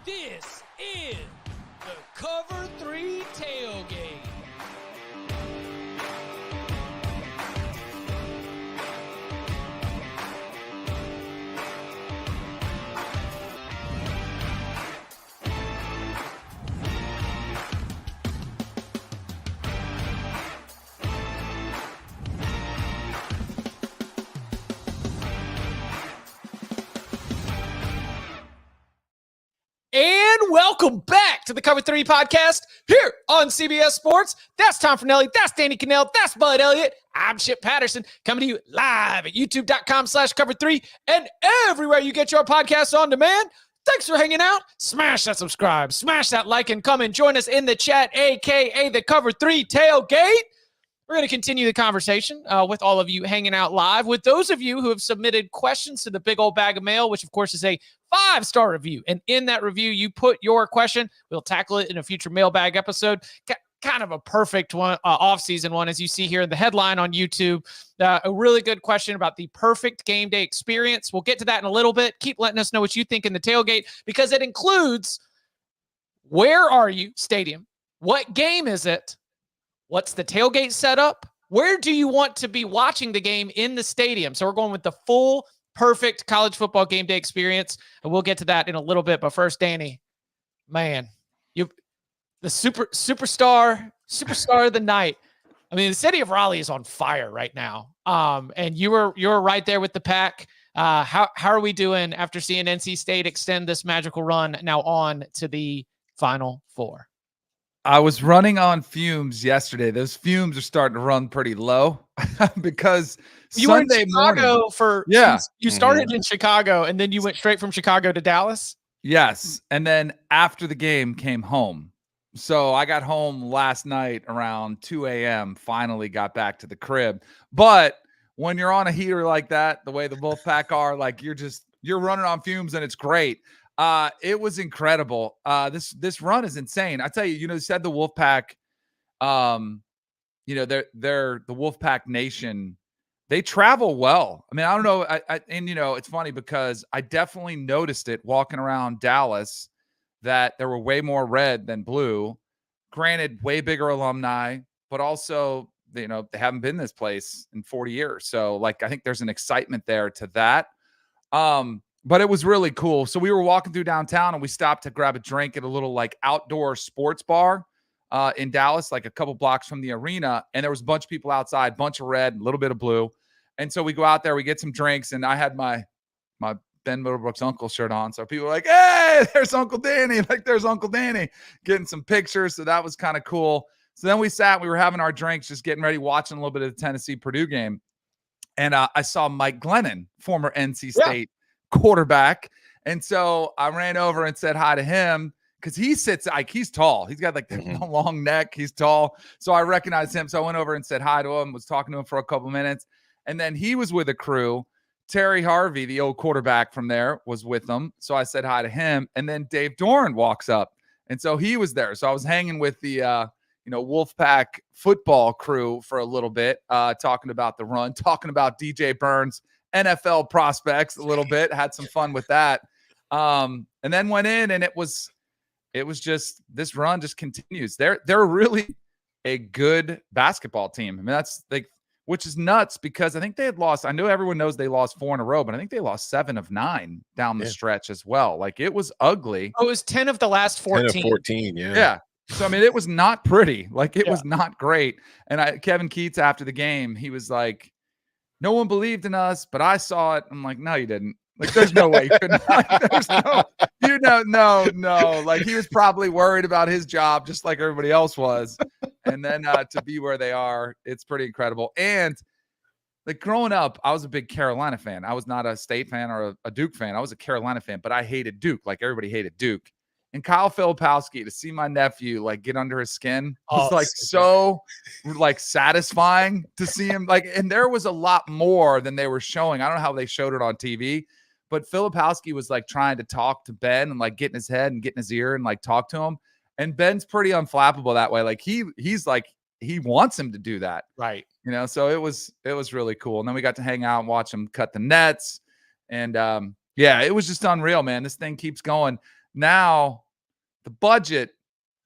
This is the Cover 3 Tailgate. And welcome back to the Cover 3 podcast here on CBS Sports. That's Tom Fornelli. That's Danny Cannell. That's Bud Elliott. I'm Chip Patterson coming to you live at youtube.com/cover3 and everywhere you get your podcasts on demand. Thanks for hanging out. Smash that subscribe, smash that like, and come and join us in the chat, aka the Cover 3 Tailgate. We're going to continue the conversation with all of you hanging out live. With those of you who have submitted questions to the big old bag of mail, which of course is a 5-star review. And in that review, you put your question. We'll tackle it in a future mailbag episode. Kind of a perfect one, off-season one, as you see here in the headline on YouTube. A really good question about the perfect game day experience. We'll get to that in a little bit. Keep letting us know what you think in the tailgate, because it includes where are you, stadium? What game is it? What's the tailgate setup? Where do you want to be watching the game in the stadium? So we're going with the full, perfect college football game day experience, and we'll get to that in a little bit. But first, Danny, man, you the superstar of the night. I mean, the city of Raleigh is on fire right now. And you're right there with the pack. How are we doing after seeing NC State extend this magical run now on to the Final Four? I was running on fumes yesterday. Those fumes are starting to run pretty low because you Sunday were in Chicago morning, you started in Chicago and then you went straight from Chicago to Dallas. Yes. And then after the game came home. So I got home last night around 2 a.m. Finally got back to the crib. But when you're on a heater like that, the way the Wolfpack are, like you're running on fumes and it's great. It was incredible. This run is insane. I tell you, you said the Wolfpack, they're the Wolfpack Nation. They travel well. I mean, I don't know. And it's funny because I definitely noticed it walking around Dallas that there were way more red than blue. Granted, way bigger alumni, but also, they haven't been this place in 40 years. So I think there's an excitement there to that. But it was really cool. So we were walking through downtown and we stopped to grab a drink at a little outdoor sports bar in Dallas, a couple blocks from the arena. And there was a bunch of people outside, bunch of red, a little bit of blue. And so we go out there, we get some drinks, and I had my Ben Middlebrooks uncle shirt on. So people were like, hey, there's Uncle Danny. There's Uncle Danny, getting some pictures. So that was kind of cool. So then we were having our drinks, just getting ready, watching a little bit of the Tennessee-Purdue game. And I saw Mike Glennon, former NC State quarterback. And so I ran over and said hi to him because he sits he's tall. He's got the long neck. He's tall. So I recognized him. So I went over and said hi to him, was talking to him for a couple minutes. And then he was with a crew. Terry Harvey, the old quarterback from there, was with them. So I said hi to him. And then Dave Doran walks up. And so he was there. So I was hanging with the Wolfpack football crew for a little bit, talking about the run, talking about DJ Burns' NFL prospects a little bit, had some fun with that. And then went in, and it was just, this run just continues. They're really a good basketball team. I mean, that's which is nuts because I think they had lost. I know everyone knows they lost 4 in a row, but I think they lost 7 of 9 down the stretch as well. It was ugly. Oh, it was 10 of the last 14. 10 of 14, yeah. Yeah. So, I mean, it was not pretty. It was not great. And Kevin Keats, after the game, he was like, no one believed in us, but I saw it. I'm like, no, you didn't. There's no way you couldn't. There's no. He was probably worried about his job just like everybody else was. And then to be where they are, it's pretty incredible. And growing up, I was a big Carolina fan. I was not a State fan or a Duke fan. I was a Carolina fan, but I hated Duke. Everybody hated Duke. And Kyle Filipowski, to see my nephew get under his skin was so satisfying to see him. And there was a lot more than they were showing. I don't know how they showed it on TV, but Filipowski was trying to talk to Ben and getting his head and getting his ear and talk to him. And Ben's pretty unflappable that way. He wants him to do that. Right. So it was really cool. And then we got to hang out and watch him cut the nets. And it was just unreal, man. This thing keeps going. Now the budget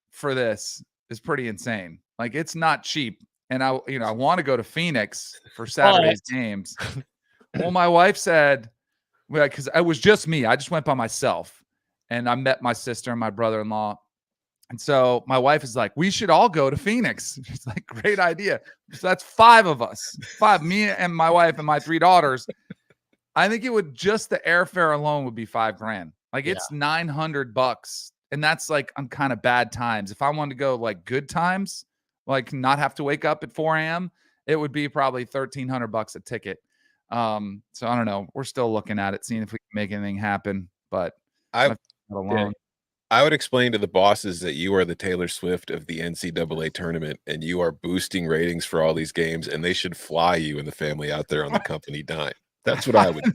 for this is pretty insane. Like, it's not cheap. And I want to go to Phoenix for Saturday's games. Well, my wife said, because it was just me. I just went by myself, and I met my sister and my brother-in-law. And so my wife is like, we should all go to Phoenix. She's like, great idea. So that's 5 of us, 5, me and my wife and my 3 daughters. I think it would just the airfare alone would be $5,000. Like, it's $900. And that's like on kind of bad times. If I wanted to go like good times, like not have to wake up at 4 a.m., it would be probably $1,300 a ticket. So I don't know. We're still looking at it, seeing if we can make anything happen. But I would explain to the bosses that you are the Taylor Swift of the NCAA tournament, and you are boosting ratings for all these games, and they should fly you and the family out there on the company dime. That's what I would do.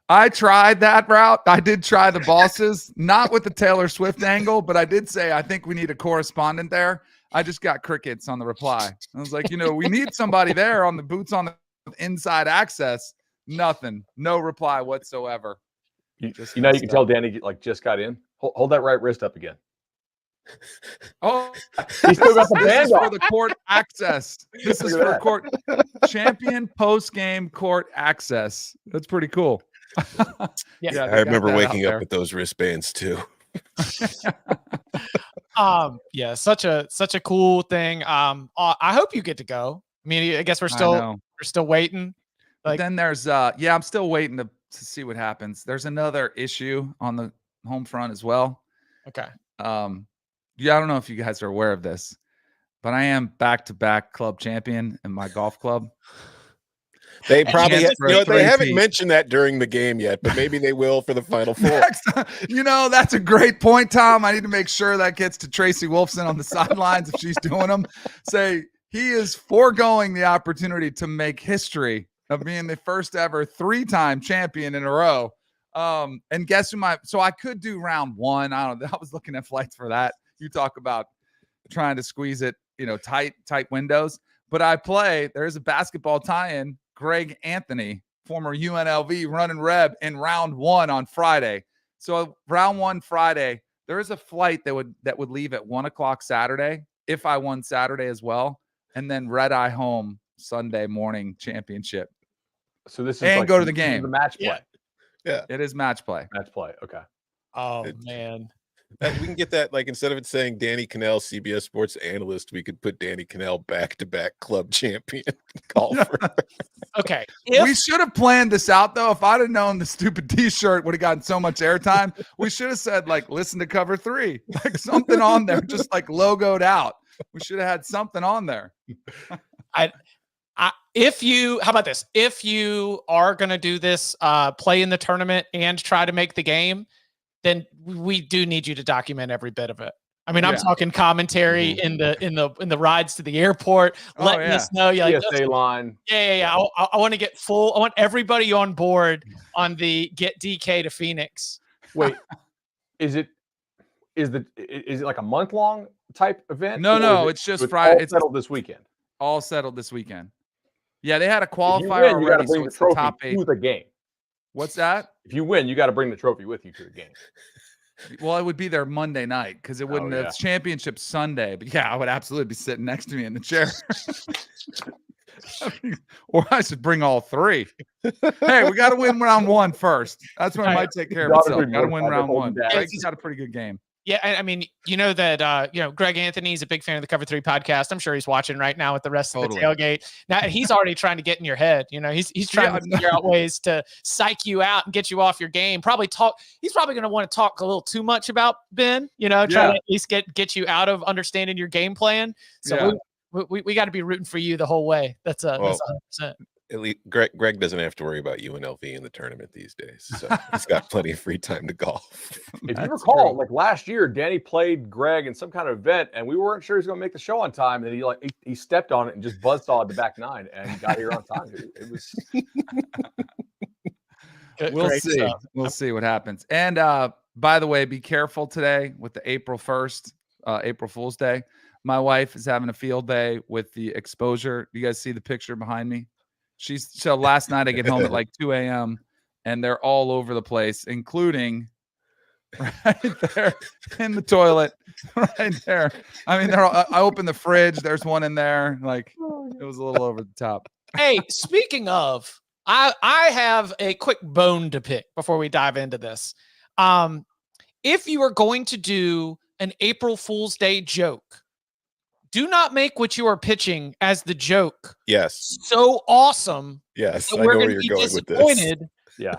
I tried that route. I did try the bosses, not with the Taylor Swift angle, but I did say, I think we need a correspondent there. I just got crickets on the reply. I was like, we need somebody there on the boots on the inside access. Nothing. No reply whatsoever. You can tell Danny just got in. Hold that right wrist up again. Oh, he still got the band for the court access. This is for court champion post-game court access. That's pretty cool. Yeah, I remember waking up with those wristbands too. Such a cool thing. I hope you get to go. I mean, I guess we're still waiting. But then there's I'm still waiting to see what happens. There's another issue on the home front as well. Okay. I don't know if you guys are aware of this, but I am back-to-back club champion in my golf club. They probably they haven't mentioned that during the game yet, but maybe they will for the Final Four. That's a great point, Tom. I need to make sure that gets to Tracy Wolfson on the sidelines if she's doing them. Say he is foregoing the opportunity to make history of being the first ever 3-time champion in a row. And guess who so I could do round 1. I don't know. I was looking at flights for that. You talk about trying to squeeze it, tight windows. But there's a basketball tie-in. Greg Anthony, former UNLV running Reb, in round 1 on Friday. So round 1 Friday, there is a flight that would leave at 1:00 Saturday if I won Saturday as well, and then red eye home Sunday morning championship. So this is go to the game. The match play. Yeah, it is match play. Match play. Okay. Oh man. We can get that, instead of it saying Danny Cannell, CBS Sports analyst, we could put Danny Cannell back-to-back club champion golfer. Okay. We should have planned this out, though. If I'd have known the stupid T-shirt would have gotten so much airtime, we should have said, listen to Cover 3. Something on there, just logoed out. We should have had something on there. How about this? If you are going to do this, play in the tournament and try to make the game, then we do need you to document every bit of it. I mean, I'm talking commentary in the rides to the airport, letting us know. PSA line. Yeah. I want to get full. I want everybody on board on the get DK to Phoenix. Wait, is it like a month-long type event? No, it's just Friday. It's settled this weekend. All settled this weekend. Yeah, they had a qualifier already. You got to bring the trophy to the game. What's that? If you win, you got to bring the trophy with you to the game. Well, it would be there Monday night because it wouldn't have championship Sunday. But I would absolutely be sitting next to me in the chair. Or I should bring all 3. Hey, we got to win round 1 first. That's when it might take care of itself. Got to win round 1. He's got a pretty good game. Yeah, I mean, that Greg Anthony's a big fan of the Cover 3 podcast. I'm sure he's watching right now with the rest of the tailgate. Now he's already trying to get in your head. He's trying to figure out ways to psych you out and get you off your game. He's probably going to want to talk a little too much about Ben. Try to at least get you out of understanding your game plan. So we got to be rooting for you the whole way. That's 100%. At least Greg doesn't have to worry about UNLV in the tournament these days, so he's got plenty of free time to golf. If you recall, last year, Danny played Greg in some kind of event, and we weren't sure he was going to make the show on time. And he stepped on it and just buzzsawed the back 9 and got here on time. It was. We'll see. Stuff. We'll see what happens. And by the way, be careful today with the April 1st, April Fool's Day. My wife is having a field day with the exposure. You guys see the picture behind me? So last night I get home at 2 a.m. and they're all over the place, including right there in the toilet, right there. I mean, I opened the fridge. There's one in there. Like, it was a little over the top. Hey, speaking of, I have a quick bone to pick before we dive into this. If you are going to do an April Fool's Day joke, do not make what you are pitching as the joke Yes. so awesome. Yes. That I we're know where going you're to be going with this. disappointed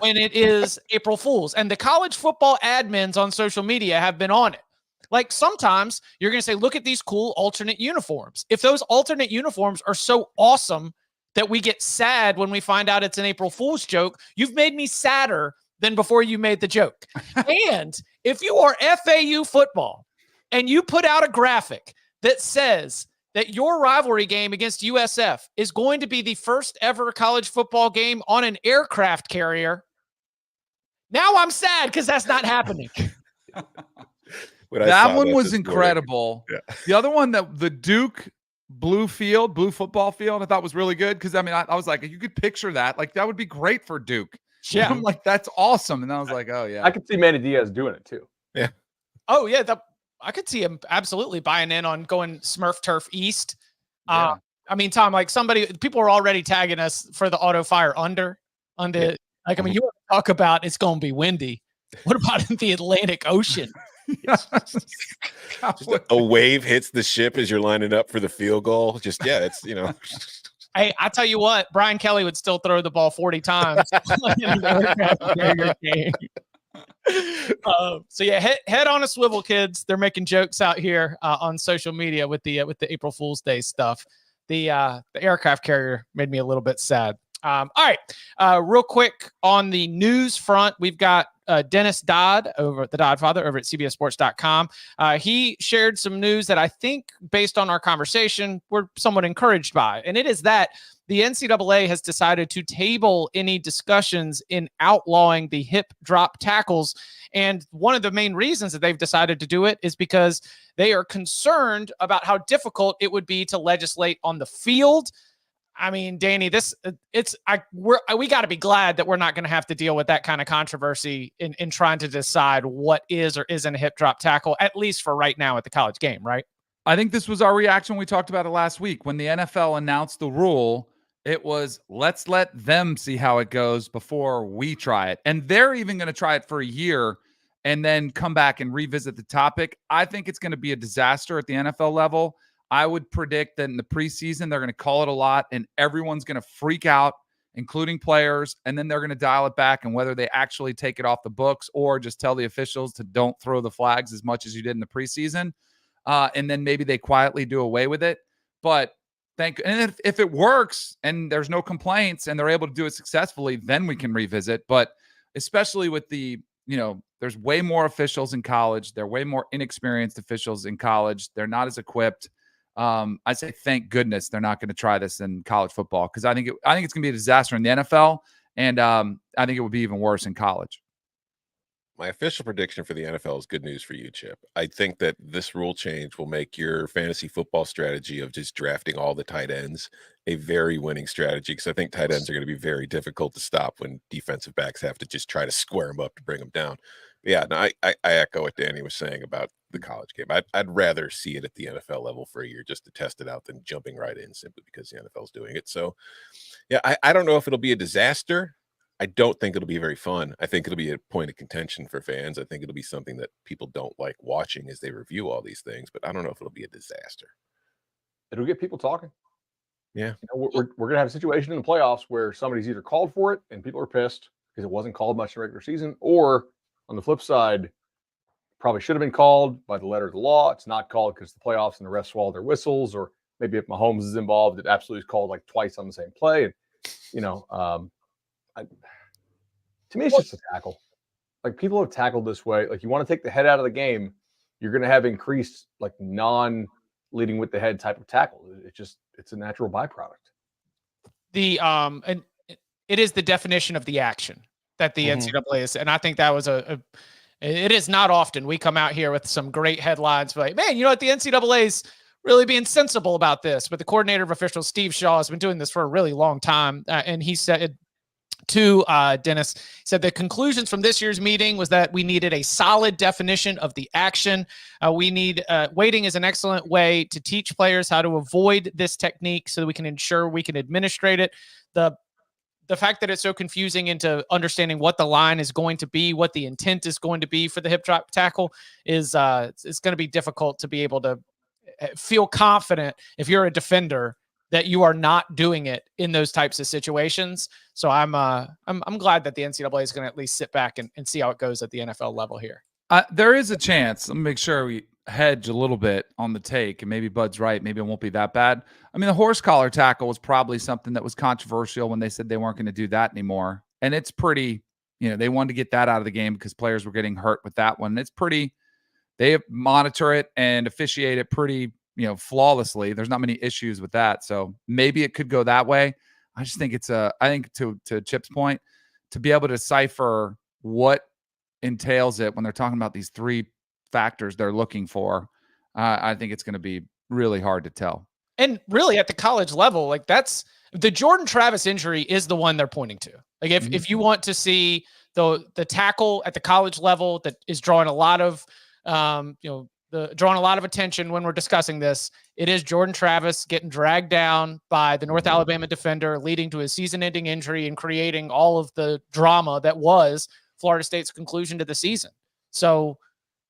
when it is April Fool's. And the college football admins on social media have been on it. Like, sometimes you're going to say, look at these cool alternate uniforms. If those alternate uniforms are so awesome that we get sad when we find out it's an April Fool's joke, you've made me sadder than before you made the joke. And if you are FAU football and you put out a graphic that says that your rivalry game against USF is going to be the first ever college football game on an aircraft carrier, now I'm sad because that's not happening. That one was incredible. Yeah. The other one, the Duke blue football field, I thought was really good because, I mean, I was like, you could picture that. Like, that would be great for Duke. Yeah. I'm like, that's awesome. And I was like, oh, yeah. I could see Manny Diaz doing it too. Yeah. Oh, yeah. I could see him absolutely buying in on going Smurf Turf East. Yeah. I mean, Tom, like, people are already tagging us for the auto fire under. Yeah. Like, I mean, you want to talk about it's going to be windy. What about in the Atlantic Ocean? Just a wave hits the ship as you're lining up for the field goal. Just, yeah, it's, you know. Hey, I tell you what, Brian Kelly would still throw the ball 40 times. So yeah, head on a swivel, kids. They're making jokes out here on social media with the April Fool's Day stuff. The aircraft carrier made me a little bit sad. All right, real quick on the news front, we've got Dennis Dodd over at the Dodd Father over at CBSSports.com. He shared some news that I think, based on our conversation, we're somewhat encouraged by, and it is that the NCAA has decided to table any discussions in outlawing the hip drop tackles. And one of the main reasons that they've decided to do it is because they are concerned about how difficult it would be to legislate on the field. I mean, Danny, we got to be glad that we're not going to have to deal with that kind of controversy in trying to decide what is or isn't a hip drop tackle, at least for right now at the college game, right? I think this was our reaction when we talked about it last week. When the NFL announced the rule, it was, let's let them see how it goes before we try it. And they're even going to try it for a year and then come back and revisit the topic. I think it's going to be a disaster at the NFL level. I would predict that in the preseason, they're going to call it a lot and everyone's going to freak out, including players, and then they're going to dial it back, and whether they actually take it off the books or just tell the officials to don't throw the flags as much as you did in the preseason. And then maybe they quietly do away with it. But and if it works and there's no complaints and they're able to do it successfully, then we can revisit. But especially with there's way more officials in college. There are way more inexperienced officials in college. They're not as equipped. I say, thank goodness they're not going to try this in college football, because I think it's going to be a disaster in the NFL, and I think it would be even worse in college. My official prediction for the NFL is good news for you, Chip. I think that this rule change will make your fantasy football strategy of just drafting all the tight ends a very winning strategy, because I think tight ends are going to be very difficult to stop when defensive backs have to just try to square them up to bring them down. But yeah, no, I echo what Danny was saying about the college game. I'd rather see it at the NFL level for a year just to test it out than jumping right in simply because the NFL is doing it. So yeah, I don't know if it'll be a disaster. I don't think it'll be very fun. I think it'll be a point of contention for fans. I think it'll be something that people don't like watching as they review all these things, but I don't know if it'll be a disaster. It'll get people talking. Yeah. We're going to have a situation in the playoffs where somebody's either called for it and people are pissed because it wasn't called much in the regular season, or on the flip side, probably should have been called by the letter of the law. It's not called because the playoffs and the refs swallow their whistles, or maybe if Mahomes is involved, it absolutely is called like twice on the same play. And, to me, it's just a tackle. Like, people have tackled this way. Like, you want to take the head out of the game, you're going to have increased like non-leading with the head type of tackle. It's a natural byproduct. And it is the definition of the action that the NCAA is, and I think that was it is not often we come out here with some great headlines like, man, you know what, the NCAA is really being sensible about this. But the coordinator of officials, Steve Shaw, has been doing this for a really long time, and he said to Dennis. He said the conclusions from this year's meeting was that we needed a solid definition of the action. We need weighting is an excellent way to teach players how to avoid this technique so that we can ensure we can administrate it. The fact that it's so confusing into understanding what the line is going to be, what the intent is going to be for the hip drop tackle is it's going to be difficult to be able to feel confident if you're a defender that you are not doing it in those types of situations. So I'm glad that the NCAA is going to at least sit back and see how it goes at the NFL level here. There is a chance. Let me make sure we hedge a little bit on the take, and maybe Bud's right. Maybe it won't be that bad. I mean, the horse collar tackle was probably something that was controversial when they said they weren't going to do that anymore. And it's pretty, they wanted to get that out of the game because players were getting hurt with that one. It's pretty, they monitor it and officiate it pretty, flawlessly. There's not many issues with that. So maybe it could go that way. I just think I think to Chip's point, to be able to decipher what entails it when they're talking about these three factors they're looking for, I think it's going to be really hard to tell. And really at the college level, like that's the Jordan Travis injury is the one they're pointing to. Like if you want to see the tackle at the college level that is drawing a lot of, drawing a lot of attention when we're discussing this, it is Jordan Travis getting dragged down by the North Alabama defender, leading to a season-ending injury and creating all of the drama that was Florida State's conclusion to the season. So,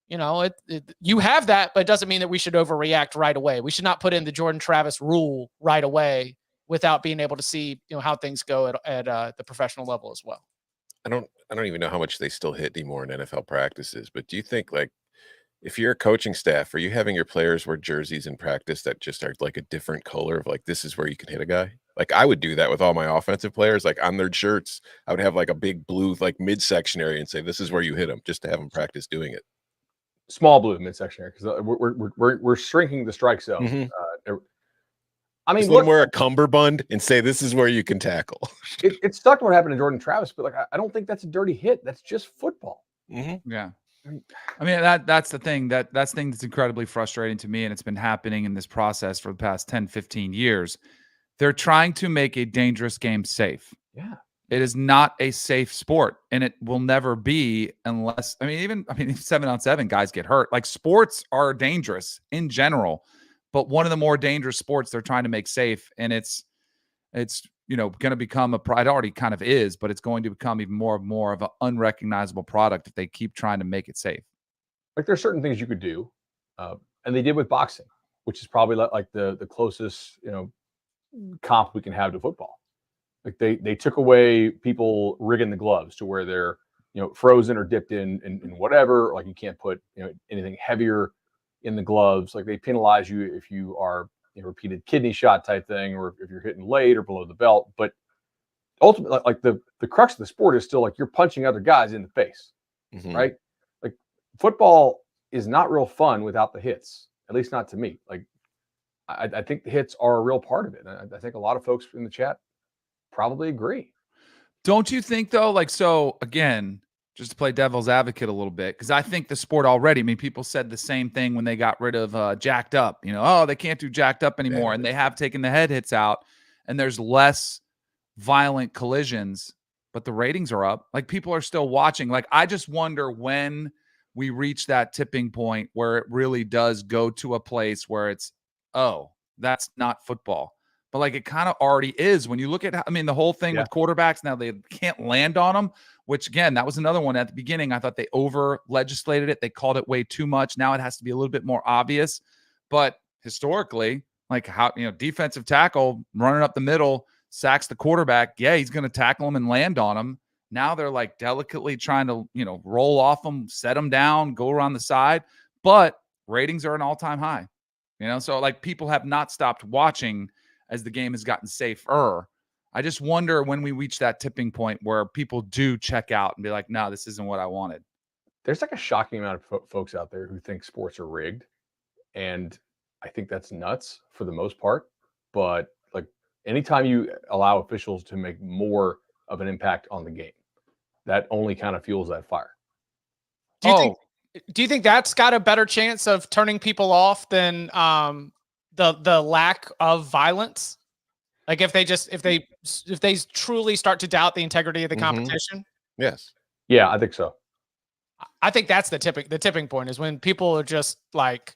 you have that, but it doesn't mean that we should overreact right away. We should not put in the Jordan Travis rule right away without being able to see, how things go at the professional level as well. I don't even know how much they still hit anymore in NFL practices, but do you think, like, if you're a coaching staff, are you having your players wear jerseys in practice that just are like a different color of like, this is where you can hit a guy? Like I would do that with all my offensive players, like on their shirts, I would have like a big blue, like midsection area and say, this is where you hit them, just to have them practice doing it. Small blue midsection area, because we're shrinking the strike zone. Mm-hmm. I mean, look, wear a cummerbund and say, this is where you can tackle. It sucked what happened to Jordan Travis, but like, I don't think that's a dirty hit. That's just football. Mm-hmm. Yeah. I mean, that's the thing that's the thing that's incredibly frustrating to me. And it's been happening in this process for the past 10, 15 years. They're trying to make a dangerous game safe. Yeah. It is not a safe sport, and it will never be unless, 7-on-7 guys get hurt. Like sports are dangerous in general, but one of the more dangerous sports they're trying to make safe. And it's going to become it already kind of is, but it's going to become even more of an unrecognizable product if they keep trying to make it safe. Like there's certain things you could do, and they did with boxing, which is probably like the closest comp we can have to football. Like they took away people rigging the gloves to where they're frozen or dipped in whatever. Like you can't put anything heavier in the gloves. Like they penalize you if you are repeated kidney shot type thing, or if you're hitting late or below the belt. But ultimately, like the crux of the sport is still like you're punching other guys in the face, right? Like football is not real fun without the hits, at least not to me. Like I think the hits are a real part of it. And I think a lot of folks in the chat probably agree. Don't you think though? Like, so again, just to play devil's advocate a little bit, because I think the sport already, people said the same thing when they got rid of jacked up, they can't do jacked up anymore. Yeah. And they have taken the head hits out and there's less violent collisions, but the ratings are up. Like people are still watching. Like, I just wonder when we reach that tipping point where it really does go to a place where it's, oh, that's not football. But like it kind of already is when you look at, the whole thing with quarterbacks now, they can't land on them, which again, that was another one at the beginning. I thought they over legislated it. They called it way too much. Now it has to be a little bit more obvious. But historically, like how, defensive tackle running up the middle, sacks the quarterback. Yeah, he's going to tackle him and land on him. Now they're like delicately trying to, roll off them, set them down, go around the side. But ratings are an all-time high, so like people have not stopped watching as the game has gotten safer. I just wonder when we reach that tipping point where people do check out and be like, no, this isn't what I wanted. There's like a shocking amount of folks out there who think sports are rigged. And I think that's nuts for the most part. But like anytime you allow officials to make more of an impact on the game, that only kind of fuels that fire. Do you think that's got a better chance of turning people off than the lack of violence? Like if they truly start to doubt the integrity of the Mhm. competition. Yes. Yeah, I think so. I think that's the tipping point is when people are just like,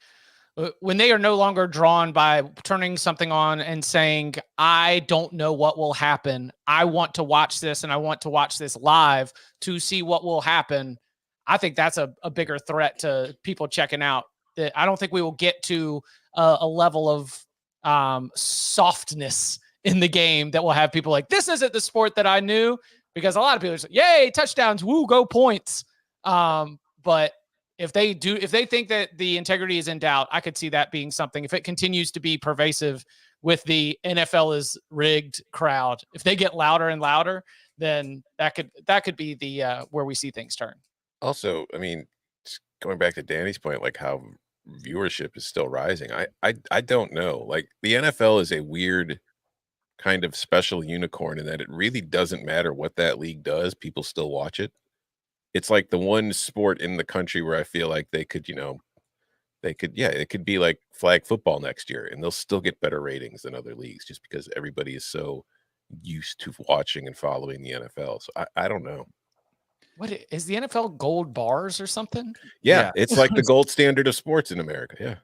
when they are no longer drawn by turning something on and saying, I don't know what will happen. I want to watch this and I want to watch this live to see what will happen. I think that's a bigger threat to people checking out. That I don't think we will get to a level of softness in the game that will have people like, this isn't the sport that I knew, because a lot of people are like, yay, touchdowns, woo, go points. But if they think that the integrity is in doubt, I could see that being something. If it continues to be pervasive with the NFL is rigged crowd, if they get louder and louder, then that could be the where we see things turn. Also, I mean, going back to Danny's point, like how viewership is still rising. I don't know. Like the NFL is a weird kind of special unicorn in that it really doesn't matter what that league does, people still watch it. It's like the one sport in the country where I feel like they could, it could be like flag football next year and they'll still get better ratings than other leagues just because everybody is so used to watching and following the NFL. So I don't know. What is the NFL gold bars or something? Yeah, it's like the gold standard of sports in America. Yeah,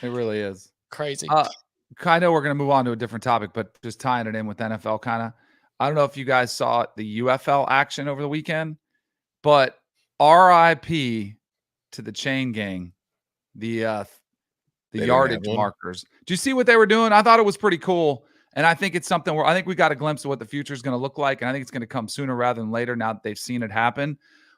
it really is crazy. I know we're going to move on to a different topic, but just tying it in with NFL kind of. I don't know if you guys saw the UFL action over the weekend, but RIP to the chain gang, the yardage markers. Do you see what they were doing? I thought it was pretty cool. And I think it's something where I think we got a glimpse of what the future is going to look like. And I think it's going to come sooner rather than later now that they've seen it happen.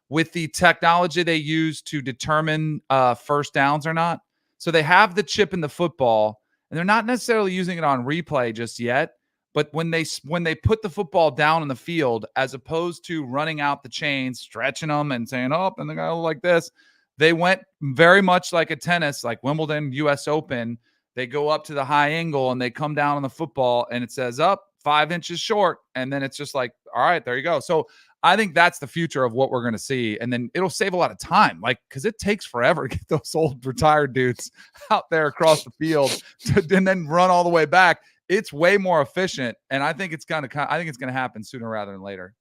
With the technology they use to determine first downs or not. So they have the chip in the football, and they're not necessarily using it on replay just yet. But when they put the football down in the field, as opposed to running out the chains, stretching them and saying, oh, and they're going to go like this, they went very much like a tennis, like Wimbledon, US Open. They go up to the high angle and they come down on the football and it says up 5 inches short. And then it's just like, all right, there you go. So I think that's the future of what we're going to see. And then it'll save a lot of time, like, because it takes forever to get those old retired dudes out there across the field and then run all the way back. It's way more efficient. And I think it's going to happen sooner rather than later.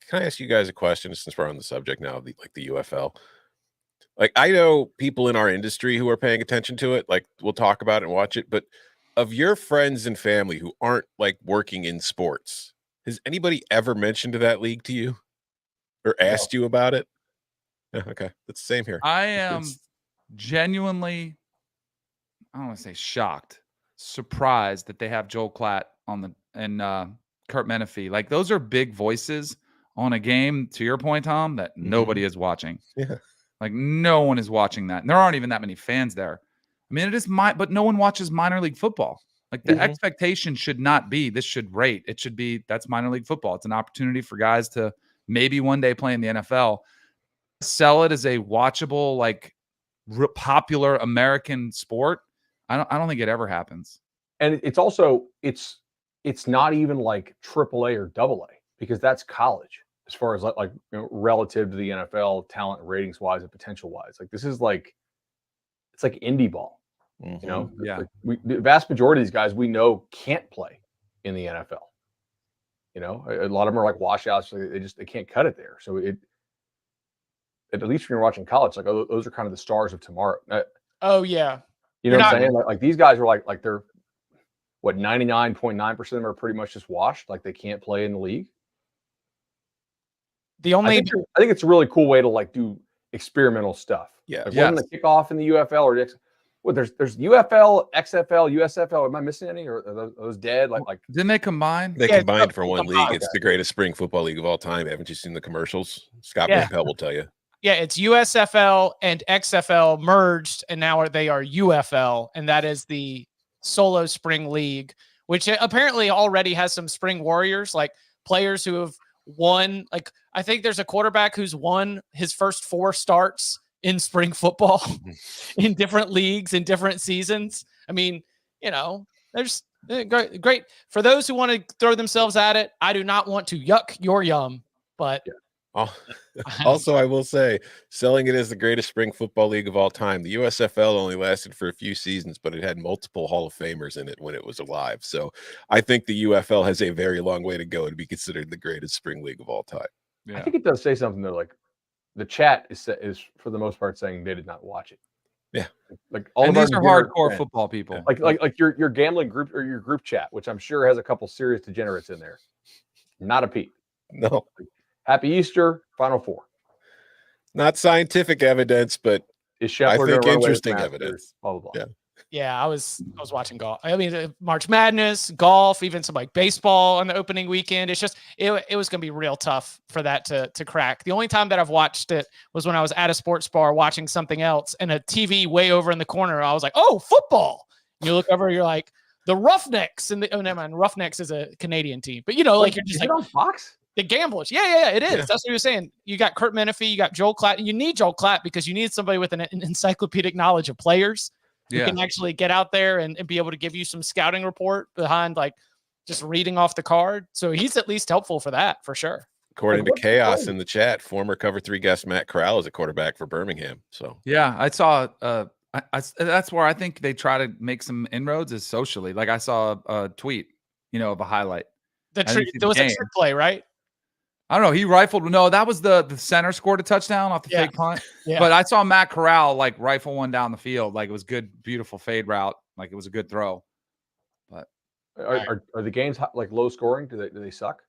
Can I ask you guys a question since we're on the subject now of the UFL? Like, I know people in our industry who are paying attention to it. Like, we'll talk about it and watch it. But of your friends and family who aren't like working in sports, has anybody ever mentioned that league to you or asked you about it? Yeah, okay, that's the same here. I am genuinely, I don't want to say shocked, surprised that they have Joel Klatt on and Kurt Menefee. Like, those are big voices on a game, to your point, Tom, that nobody is watching. Yeah. Like, no one is watching that. And there aren't even that many fans there. I mean, it is but no one watches minor league football. Like, the expectation should not be this should rate. It should be that's minor league football. It's an opportunity for guys to maybe one day play in the NFL. Sell it as a watchable, like, popular American sport. I don't think it ever happens. And it's also it's not even like AAA or AA, because that's college as far as like relative to the NFL talent ratings wise and potential wise. Like, this is like, it's like indie ball. You know, yeah. Like the vast majority of these guys we know can't play in the NFL. You know, a lot of them are like washouts. They can't cut it there. So at least when you're watching college, like, oh, those are kind of the stars of tomorrow. Oh yeah. You know what I'm saying? Like these guys are like they're what 99.9% of them are pretty much just washed. Like, they can't play in the league. I think it's a really cool way to like do experimental stuff. Yeah. Like, when the kickoff in the UFL or there's UFL, XFL, USFL. Am I missing any? Or are those dead? Like didn't they combine? They combined for one league. It's the greatest spring football league of all time. Haven't you seen the commercials? Scott Van will tell you. Yeah, it's USFL and XFL merged, and now they are UFL, and that is the solo spring league, which apparently already has some spring warriors, like players who have won. Like, I think there's a quarterback who's won his first 4 starts in spring football in different leagues in different seasons. I mean, you know, there's great for those who want to throw themselves at it. I do not want to yuck your yum, but Also, I will say, selling it as the greatest spring football league of all time, the USFL only lasted for a few seasons, but it had multiple Hall of Famers in it when it was alive. So I think the UFL has a very long way to go to be considered the greatest spring league of all time. Yeah. I think it does say something though. Like the chat is for the most part saying they did not watch it. Yeah, like all and of these are hardcore football people. Like your gambling group or your group chat, which I'm sure has a couple serious degenerates in there. Not a peep. No. Happy Easter, Final Four. Not scientific evidence, but is Scheffler I think interesting evidence. Blah, blah, blah. Yeah. Yeah, I was watching golf. I mean, March Madness, golf, even some like baseball on the opening weekend. It's just it was going to be real tough for that to crack. The only time that I've watched it was when I was at a sports bar watching something else, and a TV way over in the corner. I was like, "Oh, football!" And you look over, you're like, "The Roughnecks," and never mind, Roughnecks is a Canadian team, but like you're just like on Fox. The Gamblers. Yeah, it is. Yeah. That's what you were saying. You got Kurt Menefee, you got Joel Klatt. You need Joel Klatt because you need somebody with an encyclopedic knowledge of players who can actually get out there and be able to give you some scouting report behind like just reading off the card. So he's at least helpful for that, for sure. According to Chaos in the chat, former Cover 3 guest Matt Corral is a quarterback for Birmingham. So yeah, I saw that's where I think they try to make some inroads is socially. Like I saw a tweet, of a highlight. There was a trick play, right? I don't know. He rifled. No, that was the center scored a touchdown off the fake punt. Yeah. But I saw Matt Corral like rifle one down the field. Like it was good, beautiful fade route. Like it was a good throw. But are the games like low scoring? Do they suck?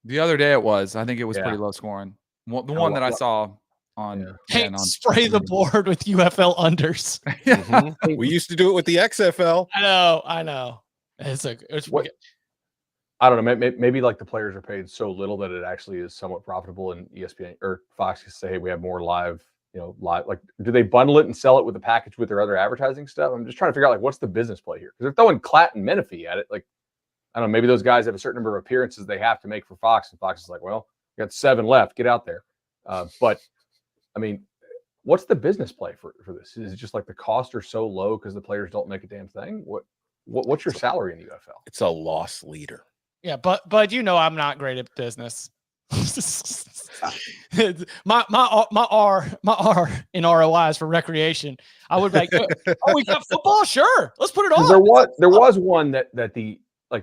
The other day it was. I think it was pretty low scoring. The one that I saw on. Hey, spray the board with UFL unders. Mm-hmm. We used to do it with the XFL. I know. I don't know. Maybe like the players are paid so little that it actually is somewhat profitable, and ESPN or Fox can say, hey, we have more live. Like, do they bundle it and sell it with a package with their other advertising stuff? I'm just trying to figure out like what's the business play here, because they're throwing Klatt and Menefee at it. Like, I don't know. Maybe those guys have a certain number of appearances they have to make for Fox, and Fox is like, well, you got 7 left, get out there. But I mean, what's the business play for this? Is it just like the costs are so low because the players don't make a damn thing? What's your salary in the UFL? It's a loss leader. Yeah, but I'm not great at business. my R in ROI is for recreation. I would be like, oh, we got football? Sure. Let's put it on. There was one that the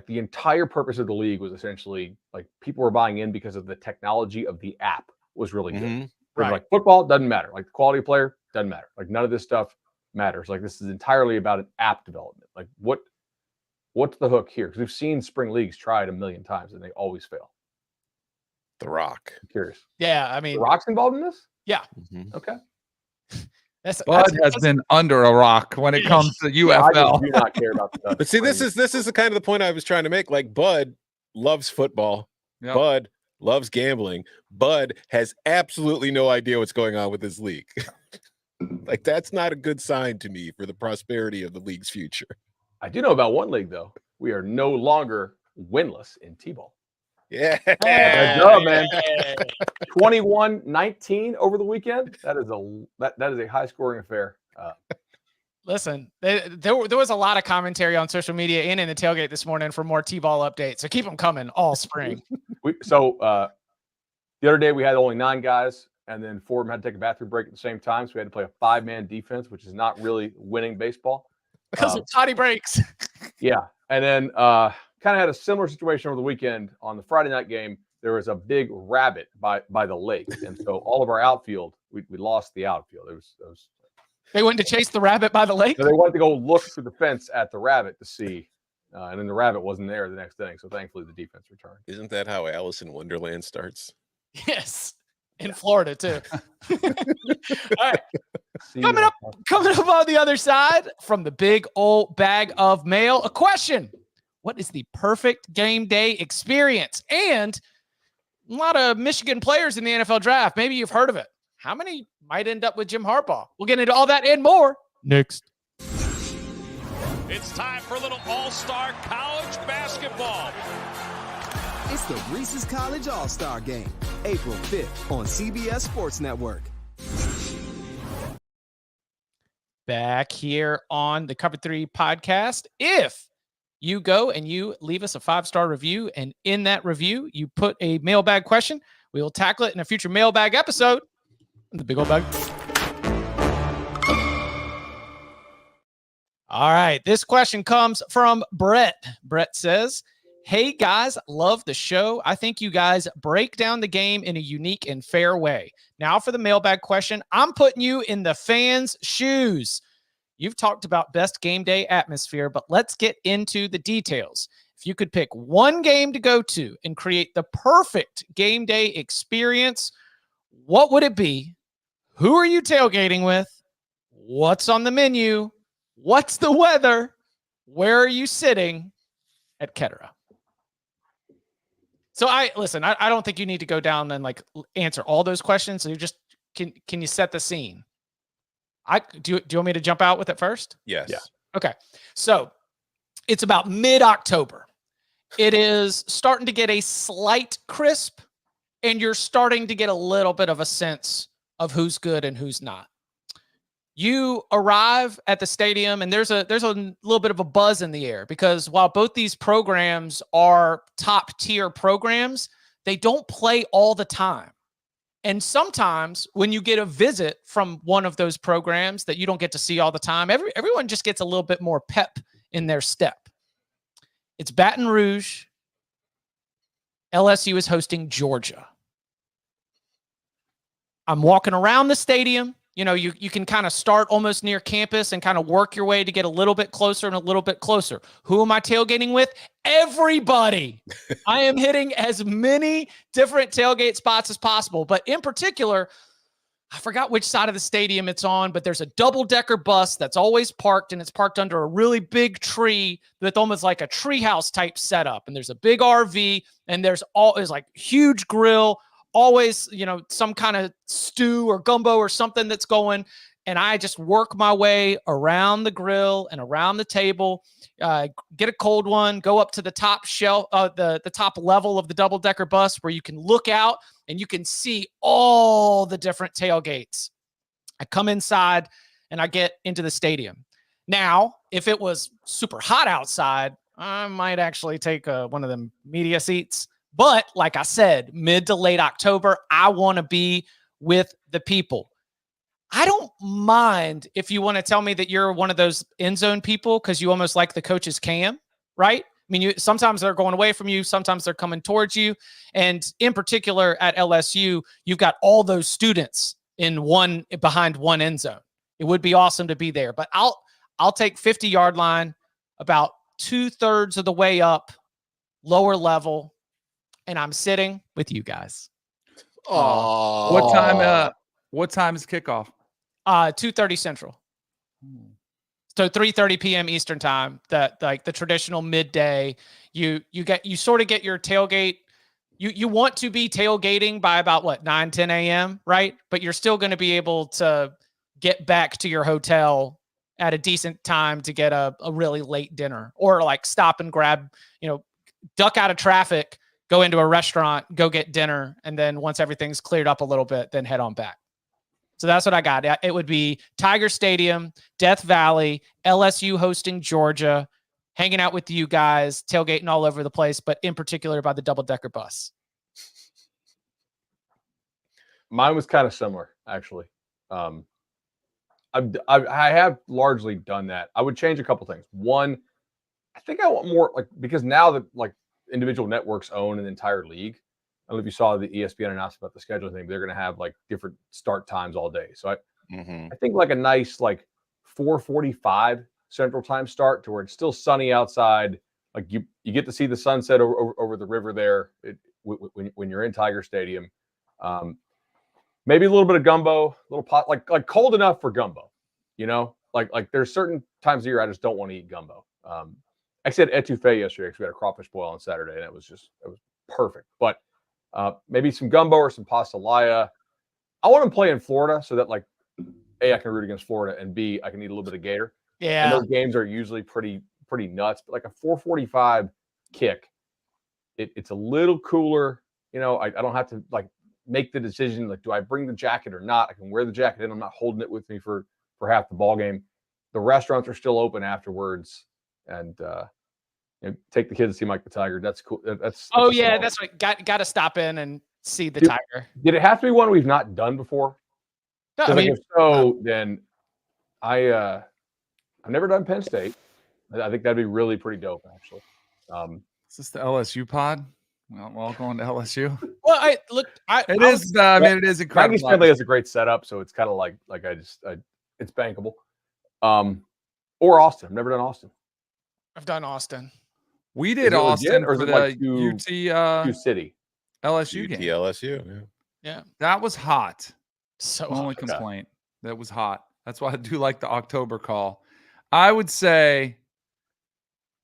entire purpose of the league was essentially like people were buying in because of the technology of the app was really good. Mm-hmm. Right. Like football doesn't matter. Like the quality of player doesn't matter. Like none of this stuff matters. Like this is entirely about an app development. Like what's the hook here? Because we've seen spring leagues try it a million times and they always fail. The Rock. I'm curious. Yeah, I mean, The Rock's involved in this? Yeah. Mm-hmm. Okay. Bud has been under a rock when it comes to UFL. I do not care about the But see, this is the kind of the point I was trying to make. Like Bud loves football. Yep. Bud loves gambling. Bud has absolutely no idea what's going on with this league. Like that's not a good sign to me for the prosperity of the league's future. I do know about one league though. We are no longer winless in T-ball. Yeah. Good job, man. 21-19 over the weekend. That is a high scoring affair. Listen, there was a lot of commentary on social media and in the tailgate this morning for more T-ball updates. So keep them coming all spring. The other day we had only 9 guys, and then 4 of them had to take a bathroom break at the same time. So we had to play a 5-man defense, which is not really winning baseball because of potty breaks. Yeah, and then kind of had a similar situation over the weekend. On the Friday night game, there was a big rabbit by the lake, and so all of our outfield, we lost the outfield. It was they went to chase the rabbit by the lake. So they wanted to go look through the fence at the rabbit to see, and then the rabbit wasn't there the next inning. So thankfully, the defense returned. Isn't that how Alice in Wonderland starts? Yes, in Florida too. All right. Coming up on the other side from the big old bag of mail, a question. What is the perfect game day experience? And a lot of Michigan players in the NFL draft. Maybe you've heard of it. How many might end up with Jim Harbaugh? We'll get into all that and more next. It's time for a little all-star college basketball. It's the Reese's College All-Star Game, April 5th on CBS Sports Network. Back here on the Cover 3 podcast. If you go and you leave us a 5-star review, and in that review, you put a mailbag question, We will tackle it in a future mailbag episode. The big old bag. All right. This question comes from Brett. Brett says, hey guys, love the show. I think you guys break down the game in a unique and fair way. Now for the mailbag question, I'm putting you in the fans' shoes. You've talked about best game day atmosphere, but let's get into the details. If you could pick one game to go to and create the perfect game day experience, what would it be? Who are you tailgating with? What's on the menu? What's the weather? Where are you sitting at Kettera? So I don't think you need to go down and like answer all those questions. So you just can you set the scene? Do you want me to jump out with it first? Yes. Yeah. Okay. So it's about mid-October. It is starting to get a slight crisp, and you're starting to get a little bit of a sense of who's good and who's not. You arrive at the stadium, and there's a little bit of a buzz in the air because while both these programs are top tier programs, they don't play all the time. And sometimes when you get a visit from one of those programs that you don't get to see all the time, everyone just gets a little bit more pep in their step. It's Baton Rouge. LSU is hosting Georgia. I'm walking around the stadium. You know, you can kind of start almost near campus and kind of work your way to get a little bit closer and a little bit closer. Who am I tailgating with? Everybody. I am hitting as many different tailgate spots as possible. But in particular, I forgot which side of the stadium it's on, but there's a double-decker bus that's always parked, and it's parked under a really big tree that's almost like a treehouse type setup. And there's a big RV, and there's like huge grill, always, you know, some kind of stew or gumbo or something that's going. And I just work my way around the grill and around the table, get a cold one, go up to the top shelf, the top level of the double-decker bus where you can look out and you can see all the different tailgates. I come inside and I get into the stadium. Now, if it was super hot outside, I might actually take one of them media seats. But like I said, mid to late October, I want to be with the people. I don't mind if you want to tell me that you're one of those end zone people because you almost like the coach's cam, right? I mean, sometimes they're going away from you. Sometimes they're coming towards you. And in particular at LSU, you've got all those students behind one end zone. It would be awesome to be there. But I'll take 50-yard line about 2/3 of the way up, lower level, and I'm sitting with you guys. Oh, What time is kickoff? 2:30 Central. So 3:30 p.m. Eastern time. That like the traditional midday. You sort of get your tailgate. You want to be tailgating by about 9, 10 a.m. right? But you're still going to be able to get back to your hotel at a decent time to get a really late dinner, or like stop and grab, duck out of traffic, go into a restaurant, go get dinner, and then once everything's cleared up a little bit, then head on back. So that's what I got. It would be Tiger Stadium, Death Valley, LSU hosting Georgia, hanging out with you guys, tailgating all over the place, but in particular by the double-decker bus. Mine was kind of similar, actually. I have largely done that. I would change a couple things. One, I think I want more, because now that individual networks own an entire league. I don't know if you saw the ESPN announcement about the scheduling thing. They're going to have different start times all day. So I think a nice 4:45 Central Time start to where it's still sunny outside. You get to see the sunset over the river there when you're in Tiger Stadium. Maybe a little bit of gumbo, a little pot, cold enough for gumbo. There's certain times of year I just don't want to eat gumbo. I said etouffee yesterday because we had a crawfish boil on Saturday, and it was perfect. But maybe some gumbo or some pastelaya. I want to play in Florida so that A, I can root against Florida, and B, I can eat a little bit of gator. Yeah. And those games are usually pretty nuts. But a 4:45 kick, it's a little cooler. I don't have to make the decision do I bring the jacket or not. I can wear the jacket and I'm not holding it with me for half the ball game. The restaurants are still open afterwards, and take the kids to see Mike the Tiger. That's cool. That's right. Got to stop in and see the Tiger. Did it have to be one we've not done before? No, I mean, if so, then I've never done Penn State. I think that'd be really pretty dope, actually. Is this the LSU pod? Well, we're all going to LSU. well, It is incredible. Maggie's family has a great setup, so it's kind of like it's bankable. Or Austin. I've never done Austin. I've done Austin. We did Austin or for is it the like UT City LSU game. LSU. Yeah. That was hot. So Only complaint. That was hot. That's why I do like the October call. I would say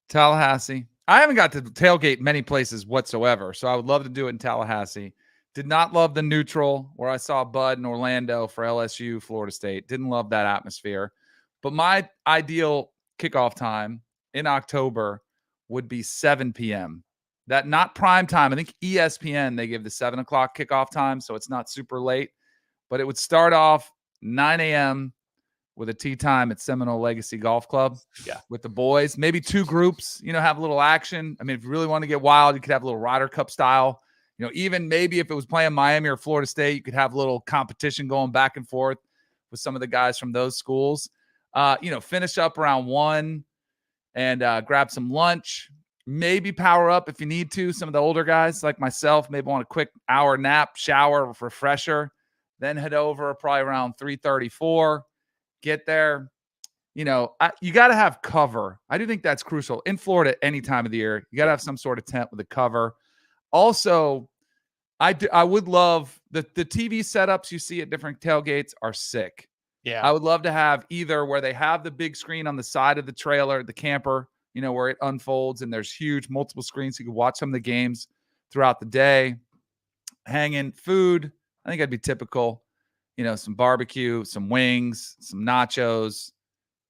Tallahassee. I haven't got to tailgate many places whatsoever, so I would love to do it in Tallahassee. Did not love the neutral where I saw Bud in Orlando for LSU, Florida State. Didn't love that atmosphere. But my ideal kickoff time in October would be 7 p.m. That not prime time. I think ESPN, they give the 7 o'clock kickoff time, so it's not super late. But it would start off 9 a.m. with a tee time at Seminole Legacy Golf Club. Yeah. With the boys. Maybe 2 groups, have a little action. I mean, if you really want to get wild, you could have a little Ryder Cup style. Even maybe if it was playing Miami or Florida State, you could have a little competition going back and forth with some of the guys from those schools. Finish up around 1 and grab some lunch. Maybe power up if you need to. Some of the older guys like myself maybe want a quick hour nap, shower, refresher, then head over probably around 3:34. Get there. You got to have cover. I do think that's crucial. In Florida, any time of the year, you got to have some sort of tent with a cover. Also, I would love the TV setups you see at different tailgates are sick. Yeah. I would love to have either where they have the big screen on the side of the trailer, the camper, where it unfolds and there's huge multiple screens. So you can watch some of the games throughout the day. Hanging food. I think I'd be typical, some barbecue, some wings, some nachos,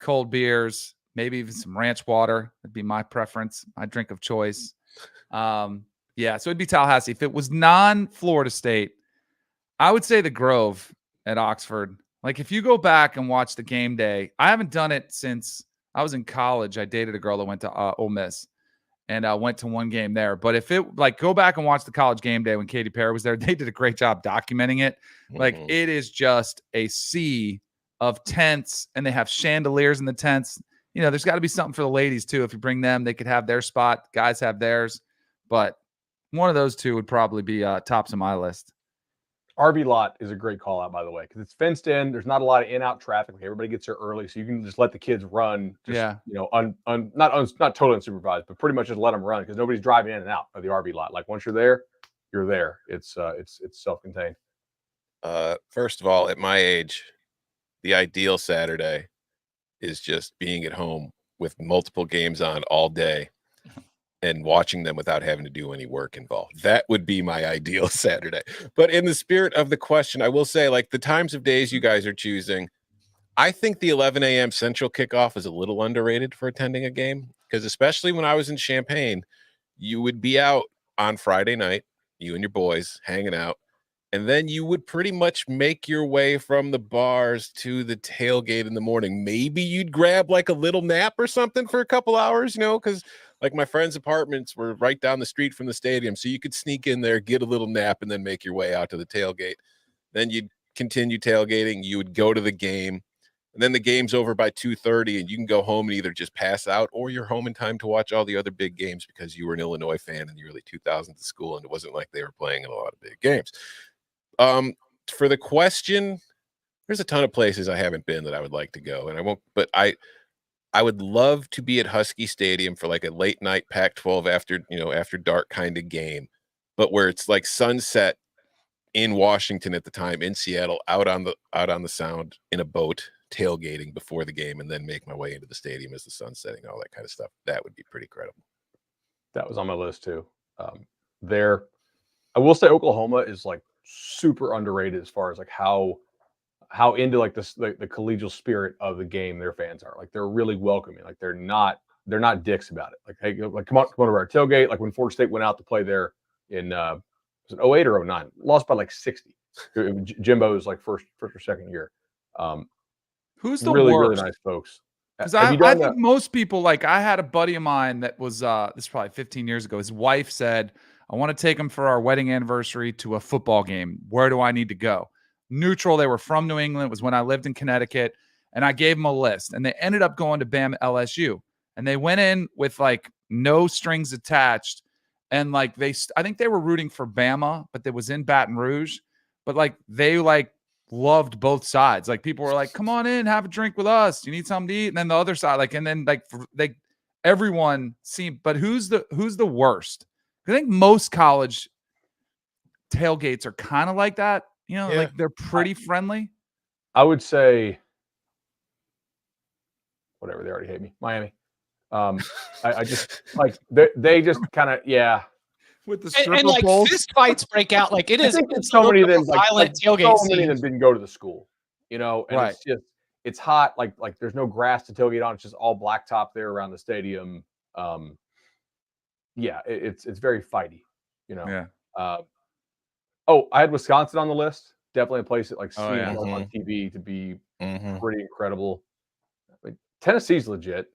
cold beers, maybe even some ranch water. That'd be my preference, my drink of choice. Yeah, so it'd be Tallahassee. If it was non-Florida State, I would say the Grove at Oxford. Like if you go back and watch the game day, I haven't done it since I was in college. I dated a girl that went to Ole Miss and went to one game there. But if it go back and watch the college game day when Katy Perry was there, they did a great job documenting it. Like it is just a sea of tents and they have chandeliers in the tents. There's got to be something for the ladies too. If you bring them, they could have their spot. Guys have theirs. But one of those two would probably be tops of my list. RV lot is a great call out, by the way, because it's fenced in. There's not a lot of in-out traffic. Everybody gets there early, so you can just let the kids run. Not totally unsupervised, but pretty much just let them run because nobody's driving in and out of the RV lot. Like once you're there, you're there. It's self-contained. First of all, at my age, the ideal Saturday is just being at home with multiple games on all day and watching them without having to do any work involved. That would be my ideal Saturday. But in the spirit of the question, I will say, the times of days you guys are choosing, I think the 11 a.m. Central kickoff is a little underrated for attending a game because especially when I was in Champaign, you would be out on Friday night, you and your boys hanging out, and then you would pretty much make your way from the bars to the tailgate in the morning. Maybe you'd grab a little nap or something for a couple hours, because my friends' apartments were right down the street from the stadium. So you could sneak in there, get a little nap, and then make your way out to the tailgate. Then you'd continue tailgating. You would go to the game. And then the game's over by 2:30, and you can go home and either just pass out or you're home in time to watch all the other big games because you were an Illinois fan in the early 2000s to school, and it wasn't like they were playing in a lot of big games. For the question, there's a ton of places I haven't been that I would like to go, and I won't, but I would love to be at Husky Stadium for a late night Pac-12 after dark kind of game, but where it's sunset in Washington at the time, in Seattle, out on the Sound in a boat, tailgating before the game, and then make my way into the stadium as the sun's setting, all that kind of stuff. That would be pretty credible. That was on my list too. There, I will say Oklahoma is super underrated as far as how into the collegial spirit of the game their fans are. They're really welcoming. They're not dicks about it. Hey, come on to our tailgate. When Florida State went out to play there in was it 08 or 09? Lost by 60. Jimbo's first or second year. Who's the really worst? Really nice folks. Because I think most people I had a buddy of mine that was this is probably 15 years ago. His wife said, I want to take them for our wedding anniversary to a football game. Where do I need to go? Neutral. They were from New England. It was when I lived in Connecticut. And I gave them a list. And they ended up going to Bama LSU. And they went in with like no strings attached. And like I think they were rooting for Bama, but it was in Baton Rouge. But like they like loved both sides. Like people were like, come on in, have a drink with us. You need something to eat. And then the other side, like, and then like everyone seemed, but who's the worst? I think most college tailgates are kind of like that. You know, like they're pretty friendly. I would say whatever, they already hate me. Miami. I just like they just kind of with the stripper and like poles. fist fights break out. Like it is. It's so many of them violent tailgate. So many of them didn't go to the school, you know. And right. it's hot. Like there's no grass to tailgate on. It's just all blacktop there around the stadium. It's very fighty, you know. Yeah. I had Wisconsin on the list. Definitely a place that like seeing on TV to be pretty incredible. I mean, Tennessee's legit.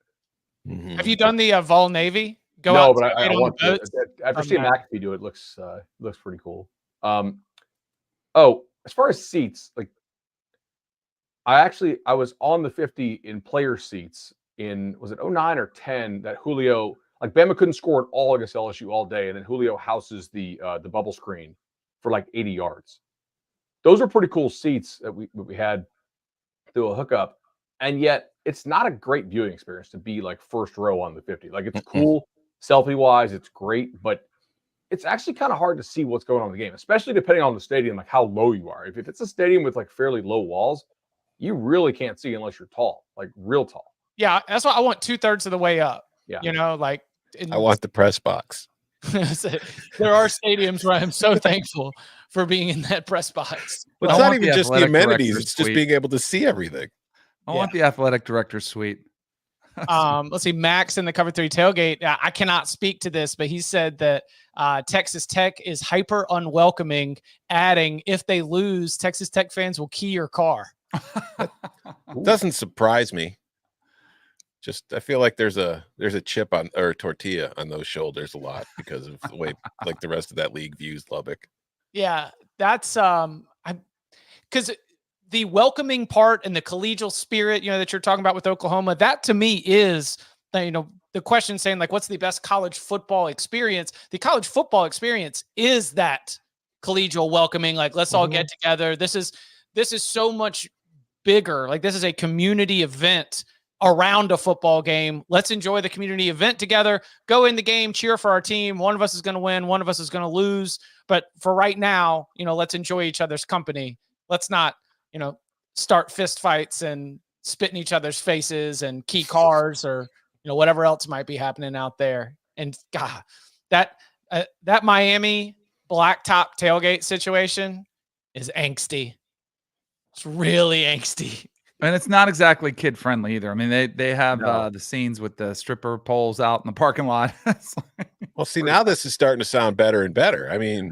Have you done the Vol Navy? No, but I want to. After seeing McCarthy do it, looks pretty cool. As far as seats, like I was on the 50 in player seats in, was it 09 or 10 that Julio, like Bama couldn't score at all against LSU all day, and then Julio houses the bubble screen for like 80 yards. Those are pretty cool seats that we had through a hookup, and yet it's not a great viewing experience to be like first row on the 50. Like it's cool selfie wise, it's great, but it's actually kind of hard to see what's going on in the game, especially depending on the stadium, like how low you are. If it's a stadium with like fairly low walls, you really can't see unless you're tall, like real tall. Yeah, that's why I want 2/3 of the way up. Yeah, you know, like I want the press box. There are stadiums where I'm so thankful for being in that press box. But it's not even just the amenities; it's just being able to see everything. I want the athletic director suite. Let's see, Max in the Cover 3 tailgate. I cannot speak to this, but he said that Texas Tech is hyper unwelcoming, adding, if they lose, Texas Tech fans will key your car. Doesn't surprise me. Just I feel like there's a chip on or a tortilla on those shoulders a lot because of the way like the rest of that league views Lubbock. Yeah, that's because the welcoming part and the collegial spirit, you know, that you're talking about with Oklahoma, that to me is, you know, the question saying like, what's the best college football experience? The college football experience is that collegial welcoming. Like, let's all get together. This is so much bigger. Like, this is a community event around a football game. Let's enjoy the community event together. Go in the game, cheer for our team. One of us is going to win. One of us is going to lose. But for right now, you know, let's enjoy each other's company. Let's not, you know, start fist fights and spit in each other's faces and key cars or, you know, whatever else might be happening out there. And God, that Miami blacktop tailgate situation is angsty. It's really angsty. And it's not exactly kid friendly either. I mean, they have the scenes with the stripper poles out in the parking lot. Well, see, now this is starting to sound better and better. I mean,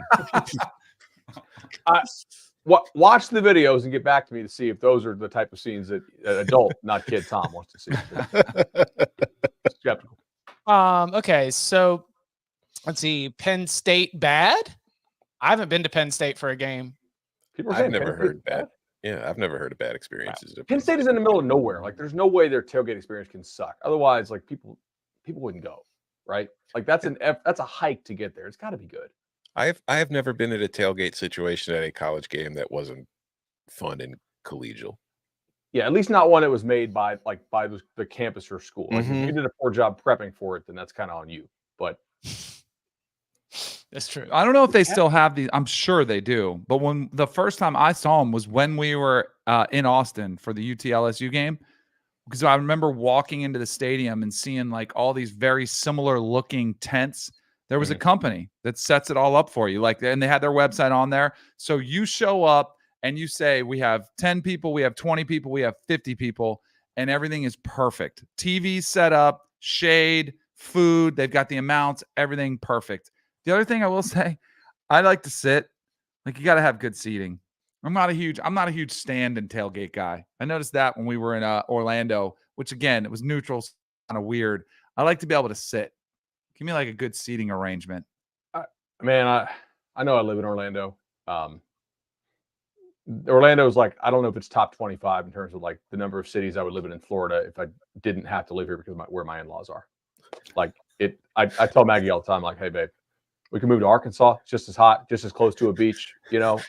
watch the videos and get back to me to see if those are the type of scenes that an adult, not kid Tom, wants to see. Skeptical. Okay, so let's see. Penn State bad? I haven't been to Penn State for a game. I've never heard bad. Yeah, I've never heard of bad experiences. Penn State is in the middle of nowhere. Like, there's no way their tailgate experience can suck. Otherwise, like people wouldn't go, right? Like that's a hike to get there. It's got to be good. I have never been in a tailgate situation at a college game that wasn't fun and collegial. Yeah, at least not one that was made by the campus or school. Like if you did a poor job prepping for it, then that's kind of on you. But that's true. I don't know if they still have these. I'm sure they do. But when the first time I saw them was when we were in Austin for the UT LSU game, because I remember walking into the stadium and seeing like all these very similar looking tents. There was a company that sets it all up for you. Like, and they had their website on there. So you show up and you say, we have 10 people, we have 20 people, we have 50 people, and everything is perfect. TV set up, shade, food. They've got the amounts, everything perfect. The other thing I will say, I like to sit. Like, you got to have good seating. I'm not a huge stand and tailgate guy. I noticed that when we were in Orlando, which again, it was neutral, kind of weird. I like to be able to sit. Give me like a good seating arrangement. I Man, I know I live in Orlando. Orlando is like, I don't know if it's top 25 in terms of like the number of cities I would live in Florida if I didn't have to live here because of where my in-laws are. Like I tell Maggie all the time, like, hey babe, we can move to Arkansas. It's just as hot, just as close to a beach,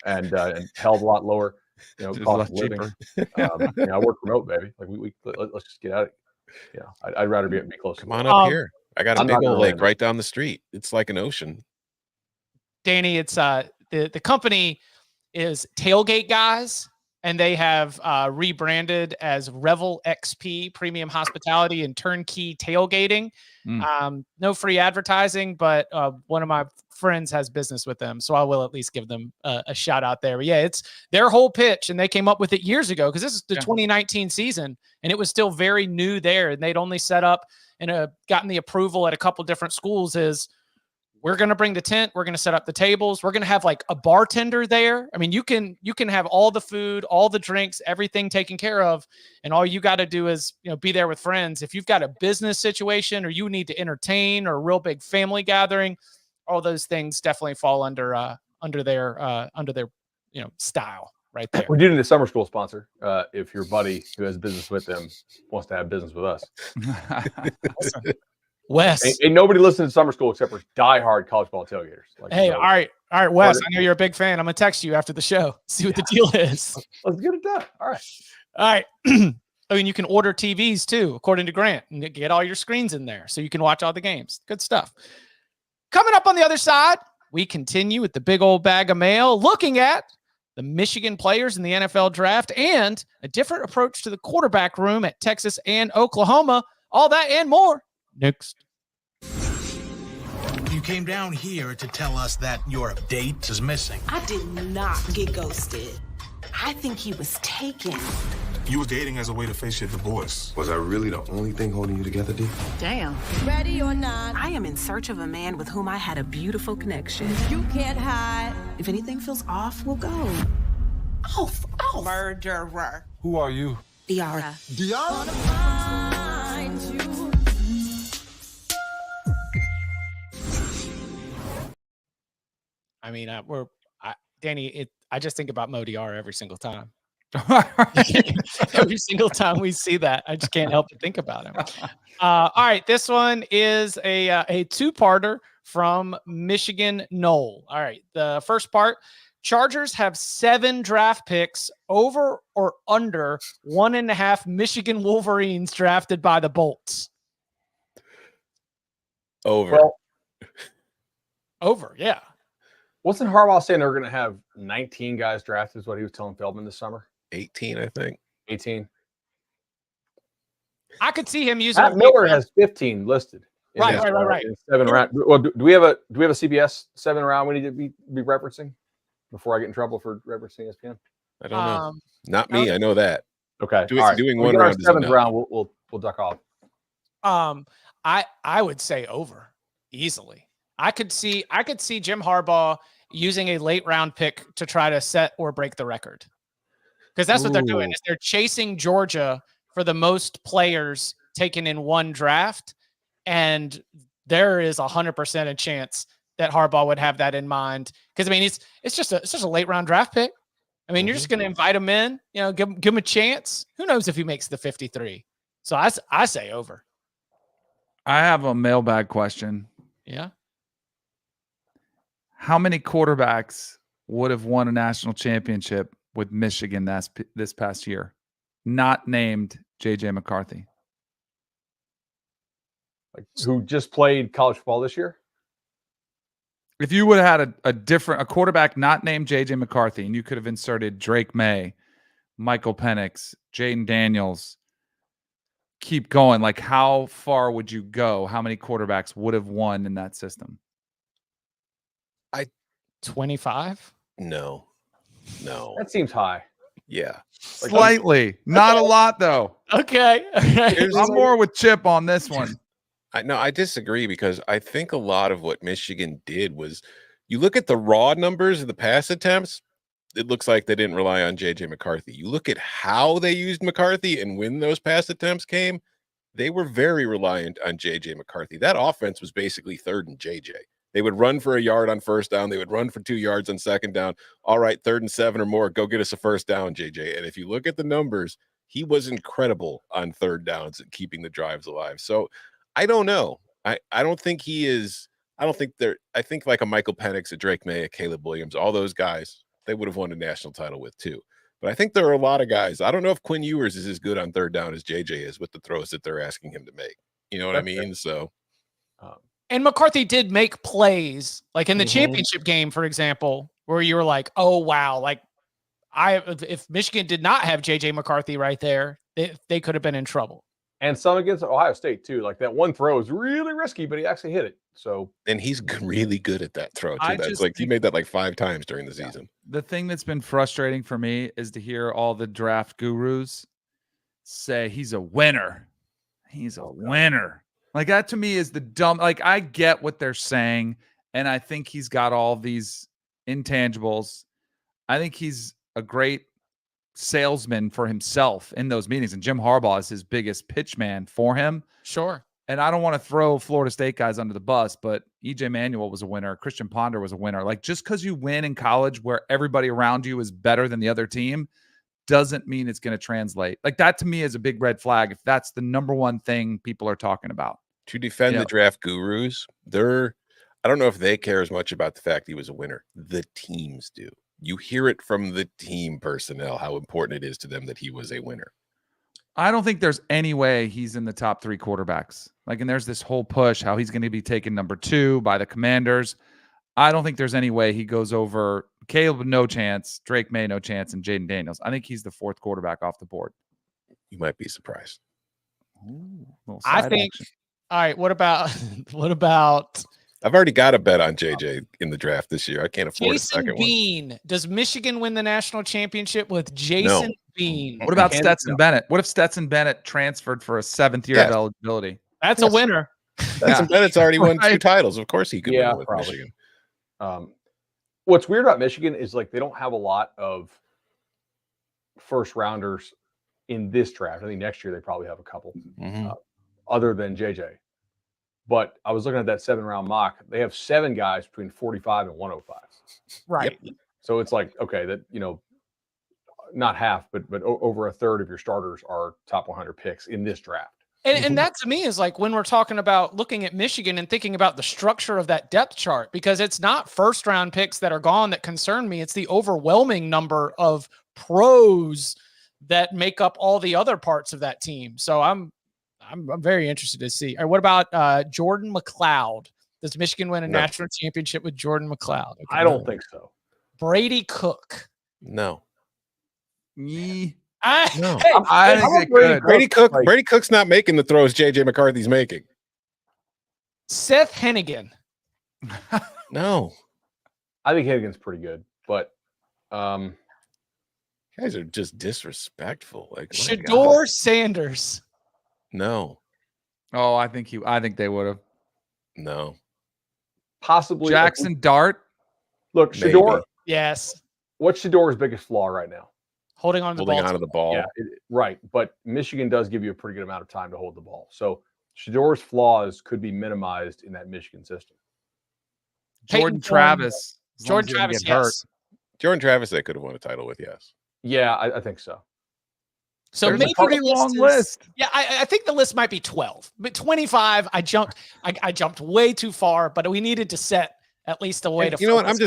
and hell of a lot lower, cost of living. I work remote, baby. Like let's just get out of it. I'd rather be close. Come on up here. I got a big old lake right down the street. It's like an ocean. Danny, it's the company is Tailgate Guys, and they have rebranded as Revel XP Premium Hospitality and Turnkey Tailgating. No free advertising, but one of my friends has business with them, so I will at least give them a shout out there. But yeah, it's their whole pitch, and they came up with it years ago because this is the 2019 season, and it was still very new there, and they'd only set up and gotten the approval at a couple different schools. We're going to bring the tent. We're going to set up the tables. We're going to have like a bartender there. I mean, you can have all the food, all the drinks, everything taken care of. And all you got to do is, be there with friends. If you've got a business situation or you need to entertain or a real big family gathering, all those things definitely fall under their style right there. We do need a summer school sponsor. If your buddy who has business with them wants to have business with us. Wes, ain't nobody listening to summer school except for diehard college ball tailgaters. Hey, all right, Wes. I know you're a big fan. I'm gonna text you after the show. See what the deal is. Let's get it done. All right. I mean, you can order TVs too, according to Grant, and get all your screens in there so you can watch all the games. Good stuff. Coming up on the other side, we continue with the big old bag of mail, looking at the Michigan players in the NFL draft and a different approach to the quarterback room at Texas and Oklahoma. All that and more next. You came down here to tell us that your date is missing. I did not get ghosted. I think he was taken. You were dating as a way to face your divorce. Was I really the only thing holding you together, D? Damn. Ready or not, I am in search of a man with whom I had a beautiful connection. You can't hide. If anything feels off, we'll go. Off. Murderer. Who are you? Diara. I mean, Danny, I just think about Mo Diarra every single time. Every single time we see that, I just can't help but think about him. All right, this one is a two-parter from Michigan Noel. All right, the first part: Chargers have 7 draft picks over or under 1.5 Michigan Wolverines drafted by the Bolts. Over. Over, yeah. Wasn't Harbaugh saying they were going to have 19 guys drafted is what he was telling Feldman this summer? 18, I think. 18. I could see him using. Matt Miller has 15 listed. Right. 7 round. Well, do we have a CBS 7 round we need to be referencing before I get in trouble for referencing ESPN? I don't know. Not me. I know that. Okay. Doing one round. 7th round. We'll duck off. I would say over easily. I could see Jim Harbaugh using a late round pick to try to set or break the record. Because that's what they're doing, is they're chasing Georgia for the most players taken in one draft. And there is 100% a chance that Harbaugh would have that in mind. Because I mean, it's just a late round draft pick. I mean, you're just going to invite him in, give him a chance. Who knows if he makes the 53? So I say over. I have a mailbag question. Yeah. How many quarterbacks would have won a national championship with Michigan this past year, not named J.J. McCarthy? Like who just played college football this year? If you would have had a quarterback not named J.J. McCarthy, and you could have inserted Drake May, Michael Penix, Jaden Daniels, keep going, like how far would you go? How many quarterbacks would have won in that system? 25? No. That seems high. Yeah. Slightly. Not a lot, though. Okay. I'm more with Chip on this one. I disagree because I think a lot of what Michigan did was you look at the raw numbers of the pass attempts, it looks like they didn't rely on J.J. McCarthy. You look at how they used McCarthy and when those pass attempts came, they were very reliant on J.J. McCarthy. That offense was basically third and J.J. They would run for a yard on first down. They would run for 2 yards on second down. All right, 3rd and 7 or more. Go get us a first down, JJ. And if you look at the numbers, he was incredible on 3rd downs and keeping the drives alive. So I don't know. I don't think he is. I don't think they're. I think like a Michael Penix, a Drake May, a Caleb Williams, all those guys, they would have won a national title with too. But I think there are a lot of guys. I don't know if Quinn Ewers is as good on 3rd down as JJ is with the throws that they're asking him to make. You know what I mean? So. And McCarthy did make plays, like in the championship game, for example, where you were like, "Oh wow!" Like, if Michigan did not have JJ McCarthy right there, they could have been in trouble. And some against Ohio State too. Like that one throw is really risky, but he actually hit it. So, and he's really good at that throw too. That's like he made that like 5 times during the season. The thing that's been frustrating for me is to hear all the draft gurus say he's a winner. He's a winner. Like that to me is the dumb. Like I get what they're saying, and I think he's got all these intangibles. I think he's a great salesman for himself in those meetings, and Jim Harbaugh is his biggest pitch man for him. Sure. And I don't want to throw Florida State guys under the bus, but EJ Manuel was a winner. Christian Ponder was a winner. Like just because you win in college where everybody around you is better than the other team doesn't mean it's going to translate. Like that to me is a big red flag if that's the number one thing people are talking about. To defend the draft gurus, I don't know if they care as much about the fact he was a winner. The teams do. You hear it from the team personnel how important it is to them that he was a winner. I don't think there's any way he's in the top 3 quarterbacks. Like, and there's this whole push how he's going to be taken number 2 by the Commanders. I don't think there's any way he goes over Caleb, no chance, Drake May, no chance, and Jaden Daniels. I think he's the 4th quarterback off the board. You might be surprised. Ooh, I think. Action. All right. What about? I've already got a bet on JJ in the draft this year. I can't afford Jason a second Bean. One. Does Michigan win the national championship with Jason Bean? What about Stetson Bennett? What if Stetson Bennett transferred for a 7th year of eligibility? That's a winner. Stetson Bennett's already won 2 titles. Of course he could win with probably. Michigan. What's weird about Michigan is like they don't have a lot of first rounders in this draft. I think next year they probably have a couple other than JJ. But I was looking at that 7-round mock. They have 7 guys between 45 and 105. Right. Yep. So it's like, okay, that, not half, but over a third of your starters are top 100 picks in this draft. And that to me is like when we're talking about looking at Michigan and thinking about the structure of that depth chart, because it's not first round picks that are gone that concern me. It's the overwhelming number of pros that make up all the other parts of that team. So I'm very interested to see. All right, what about Jordan McLeod? Does Michigan win a national championship with Jordan McLeod? Okay, I don't think so. Brady Cook. No. No. I think Brady Cook's not making the throws JJ McCarthy's making. Seth Hennigan. No. I think Hennigan's pretty good, but guys are just disrespectful. Like Shedeur Sanders. No. Oh, I think they would have. No. Possibly Jackson Dart. Look, Shedeur. Yes. What's Shedeur's biggest flaw right now? Holding on to the ball. Yeah, right. But Michigan does give you a pretty good amount of time to hold the ball. So Shedeur's flaws could be minimized in that Michigan system. Jordan Travis. Jordan Travis, yes. Jordan Travis, they could have won a title with, yes. Yeah, I think so. So there's maybe a pretty long list. Yeah, I think the list might be 12, but 25. I jumped way too far, but we needed to set at least a way to. You know what? I'm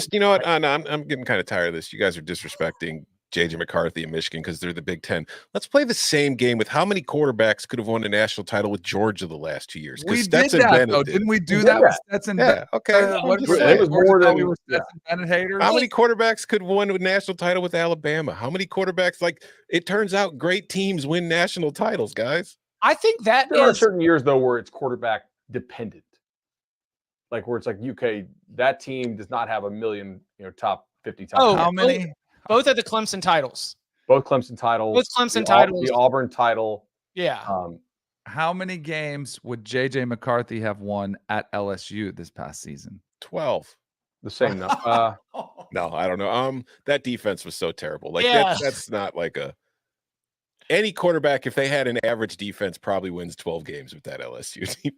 getting kind of tired of this. You guys are disrespecting JJ McCarthy and Michigan because they're the Big Ten. Let's play the same game with how many quarterbacks could have won a national title with Georgia the last 2 years. We did that, though. Didn't we do that with Stetson Bennett? Okay. It was more than we were Stetson Bennett haters. How many quarterbacks could win a national title with Alabama? How many quarterbacks? Like, it turns out great teams win national titles, guys. I think that there are certain years, though, where it's quarterback dependent. Like, where it's like UK, that team does not have a million, top 50 top. Oh, how many? Both of the Clemson titles. Both Clemson titles. Both Clemson titles. The Auburn title. Yeah. How many games would JJ McCarthy have won at LSU this past season? 12. The same number. No, I don't know. That defense was so terrible. Like that's not like any quarterback, if they had an average defense, probably wins 12 games with that LSU team.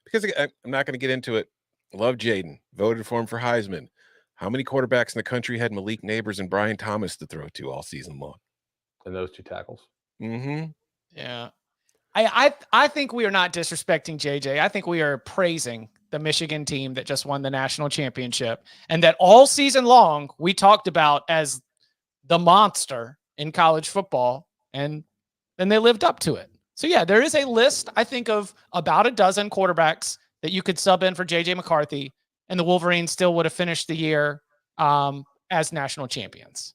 Because I'm not going to get into it. Love Jaden. Voted for him for Heisman. How many quarterbacks in the country had Malik Neighbors and Brian Thomas to throw to all season long? And those 2 tackles. Mm-hmm. Yeah. I think we are not disrespecting JJ. I think we are praising the Michigan team that just won the national championship and that all season long we talked about as the monster in college football, and then they lived up to it. So yeah, there is a list, I think, of about a dozen quarterbacks that you could sub in for JJ McCarthy, and the Wolverines still would have finished the year as national champions.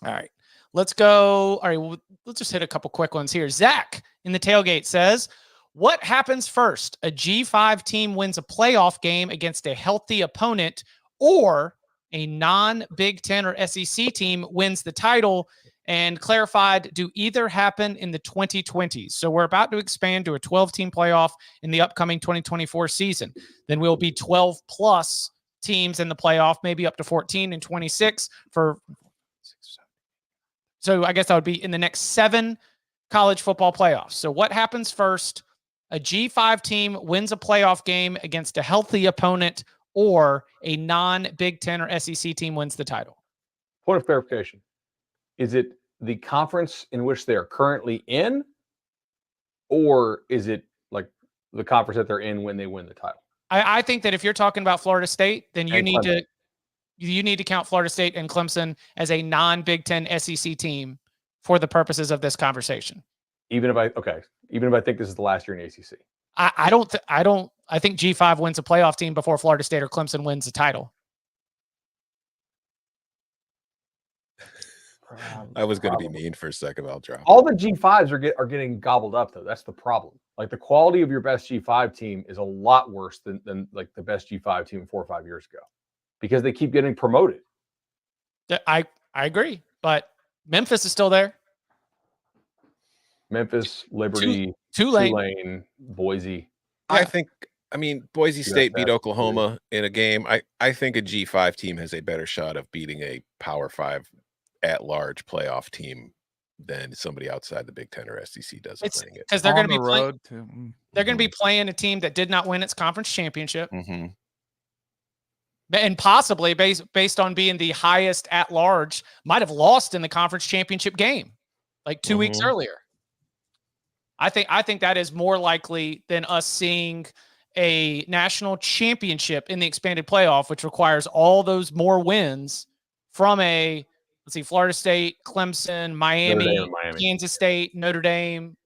All right. Let's go. All right. Let's just hit a couple quick ones here. Zach in the tailgate says, what happens first? A G5 team wins a playoff game against a healthy opponent, or a non-Big Ten or SEC team wins the title? And clarified, do either happen in the 2020s? So we're about to expand to a 12-team playoff in the upcoming 2024 season. Then we'll be 12 plus teams in the playoff, maybe up to 14 and 26 for. So I guess that would be in the next 7 college football playoffs. So what happens first? A G5 team wins a playoff game against a healthy opponent, or a non-Big Ten or SEC team wins the title. Point of clarification. Is it the conference in which they are currently in, or is it like the conference that they're in when they win the title? I think that if you're talking about Florida State, then you need to count Florida State and Clemson as a non-Big Ten SEC team for the purposes of this conversation. Even if I think this is the last year in the ACC. I think G5 wins a playoff team before Florida State or Clemson wins the title. I was going to be mean for a second. I'll drop. All the G5s are getting gobbled up, though. That's the problem. Like, the quality of your best G5 team is a lot worse than like the best G5 team 4 or 5 years ago, because they keep getting promoted. I agree, but Memphis is still there. Memphis, Liberty, Tulane, Boise. Yeah. Boise State beat Oklahoma in a game. I think a G5 team has a better shot of beating a Power 5 at-large playoff team than somebody outside the Big Ten or SEC does. Because they're going to be playing. They're going to be playing a team that did not win its conference championship, and possibly based on being the highest at-large, might have lost in the conference championship game like 2 weeks earlier. I think that is more likely than us seeing a national championship in the expanded playoff, which requires all those more wins from Florida State, Clemson, Miami, Kansas State, Notre Dame,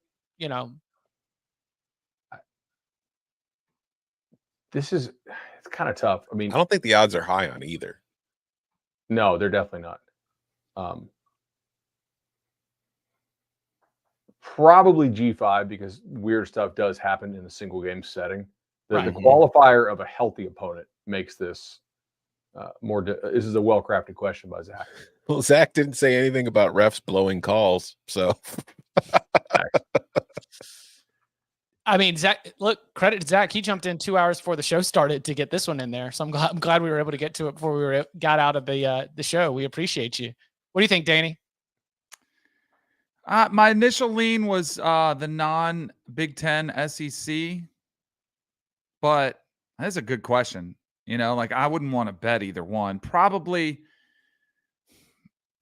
It's kind of tough. I mean, I don't think the odds are high on either. No, they're definitely not. Probably G5, because weird stuff does happen in a single game setting. The qualifier of a healthy opponent makes this this is a well-crafted question by Zach. Well, Zach didn't say anything about refs blowing calls, so. I mean, Zach, look, credit to Zach. He jumped in 2 hours before the show started to get this one in there. So I'm glad we were able to get to it before we got out of the show. We appreciate you. What do you think, Danny? My initial lean was the non-Big Ten SEC, but that's a good question. I wouldn't want to bet either one. Probably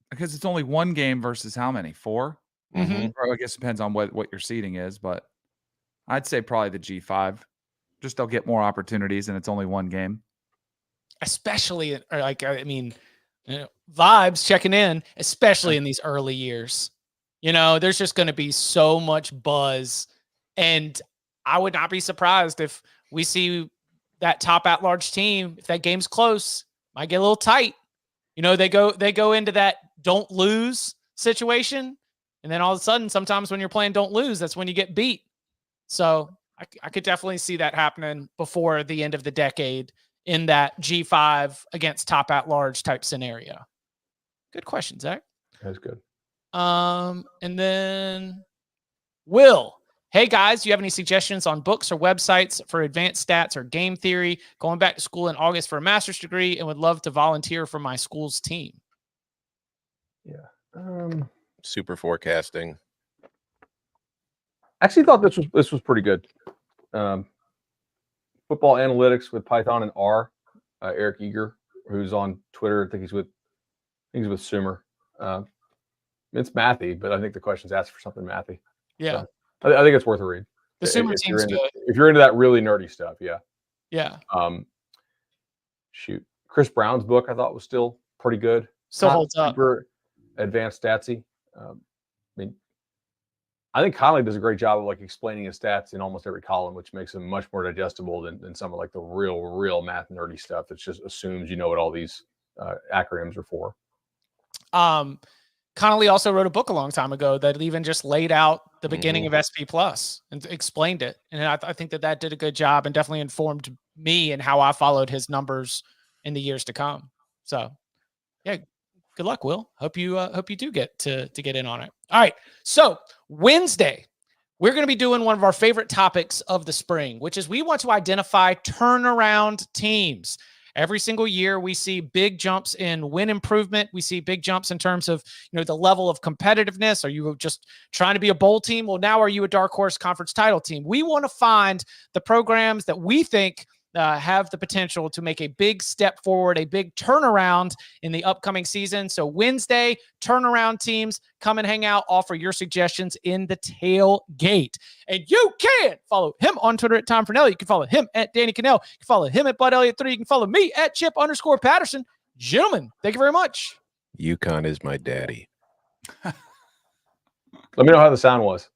because it's only one game versus how many? 4? Or I guess it depends on what your seeding is, but I'd say probably the G5. Just they'll get more opportunities, and it's only one game. Especially, vibes checking in, especially in these early years. There's just going to be so much buzz, and I would not be surprised if we see that top at-large team, if that game's close, might get a little tight. They go into that don't lose situation, and then all of a sudden, sometimes when you're playing don't lose, that's when you get beat. So I could definitely see that happening before the end of the decade in that G5 against top at-large type scenario. Good question, Zach. That's good. And then Will, hey guys, do you have any suggestions on books or websites for advanced stats or game theory? Going back to school in August for a master's degree and would love to volunteer for my school's team. Yeah. Super forecasting. I actually thought this was pretty good. football analytics with Python and R. Eric Eager, who's on Twitter. I think he's with Sumer. It's mathy, but I think the question's asked for something mathy. Yeah. So, I think it's worth a read. The Sumer team's good. If you're into that really nerdy stuff, yeah. Yeah. Shoot. Chris Brown's book I thought was still pretty good. Still holds up. Super advanced statsy. I think Conley does a great job of like explaining his stats in almost every column, which makes them much more digestible than some of like the real math nerdy stuff that just assumes you know what all these acronyms are for. Connolly also wrote a book a long time ago that even just laid out the beginning of SP Plus and explained it. And I think that did a good job and definitely informed me and how I followed his numbers in the years to come. So yeah, good luck, Will. Hope you do get to get in on it. All right. So Wednesday, we're going to be doing one of our favorite topics of the spring, which is we want to identify turnaround teams. Every single year, we see big jumps in win improvement. We see big jumps in terms of, the level of competitiveness. Are you just trying to be a bowl team? Well, now are you a dark horse conference title team? We want to find the programs that we think have the potential to make a big step forward, a big turnaround in the upcoming season. So Wednesday, turnaround teams, come and hang out, offer your suggestions in the tailgate. And you can follow him on Twitter at Tom Fernelli. You can follow him at Danny Cannell. You can follow him at Bud Elliott 3. You can follow me at Chip_Patterson. Gentlemen, thank you very much. UConn is my daddy. Let me know how the sound was.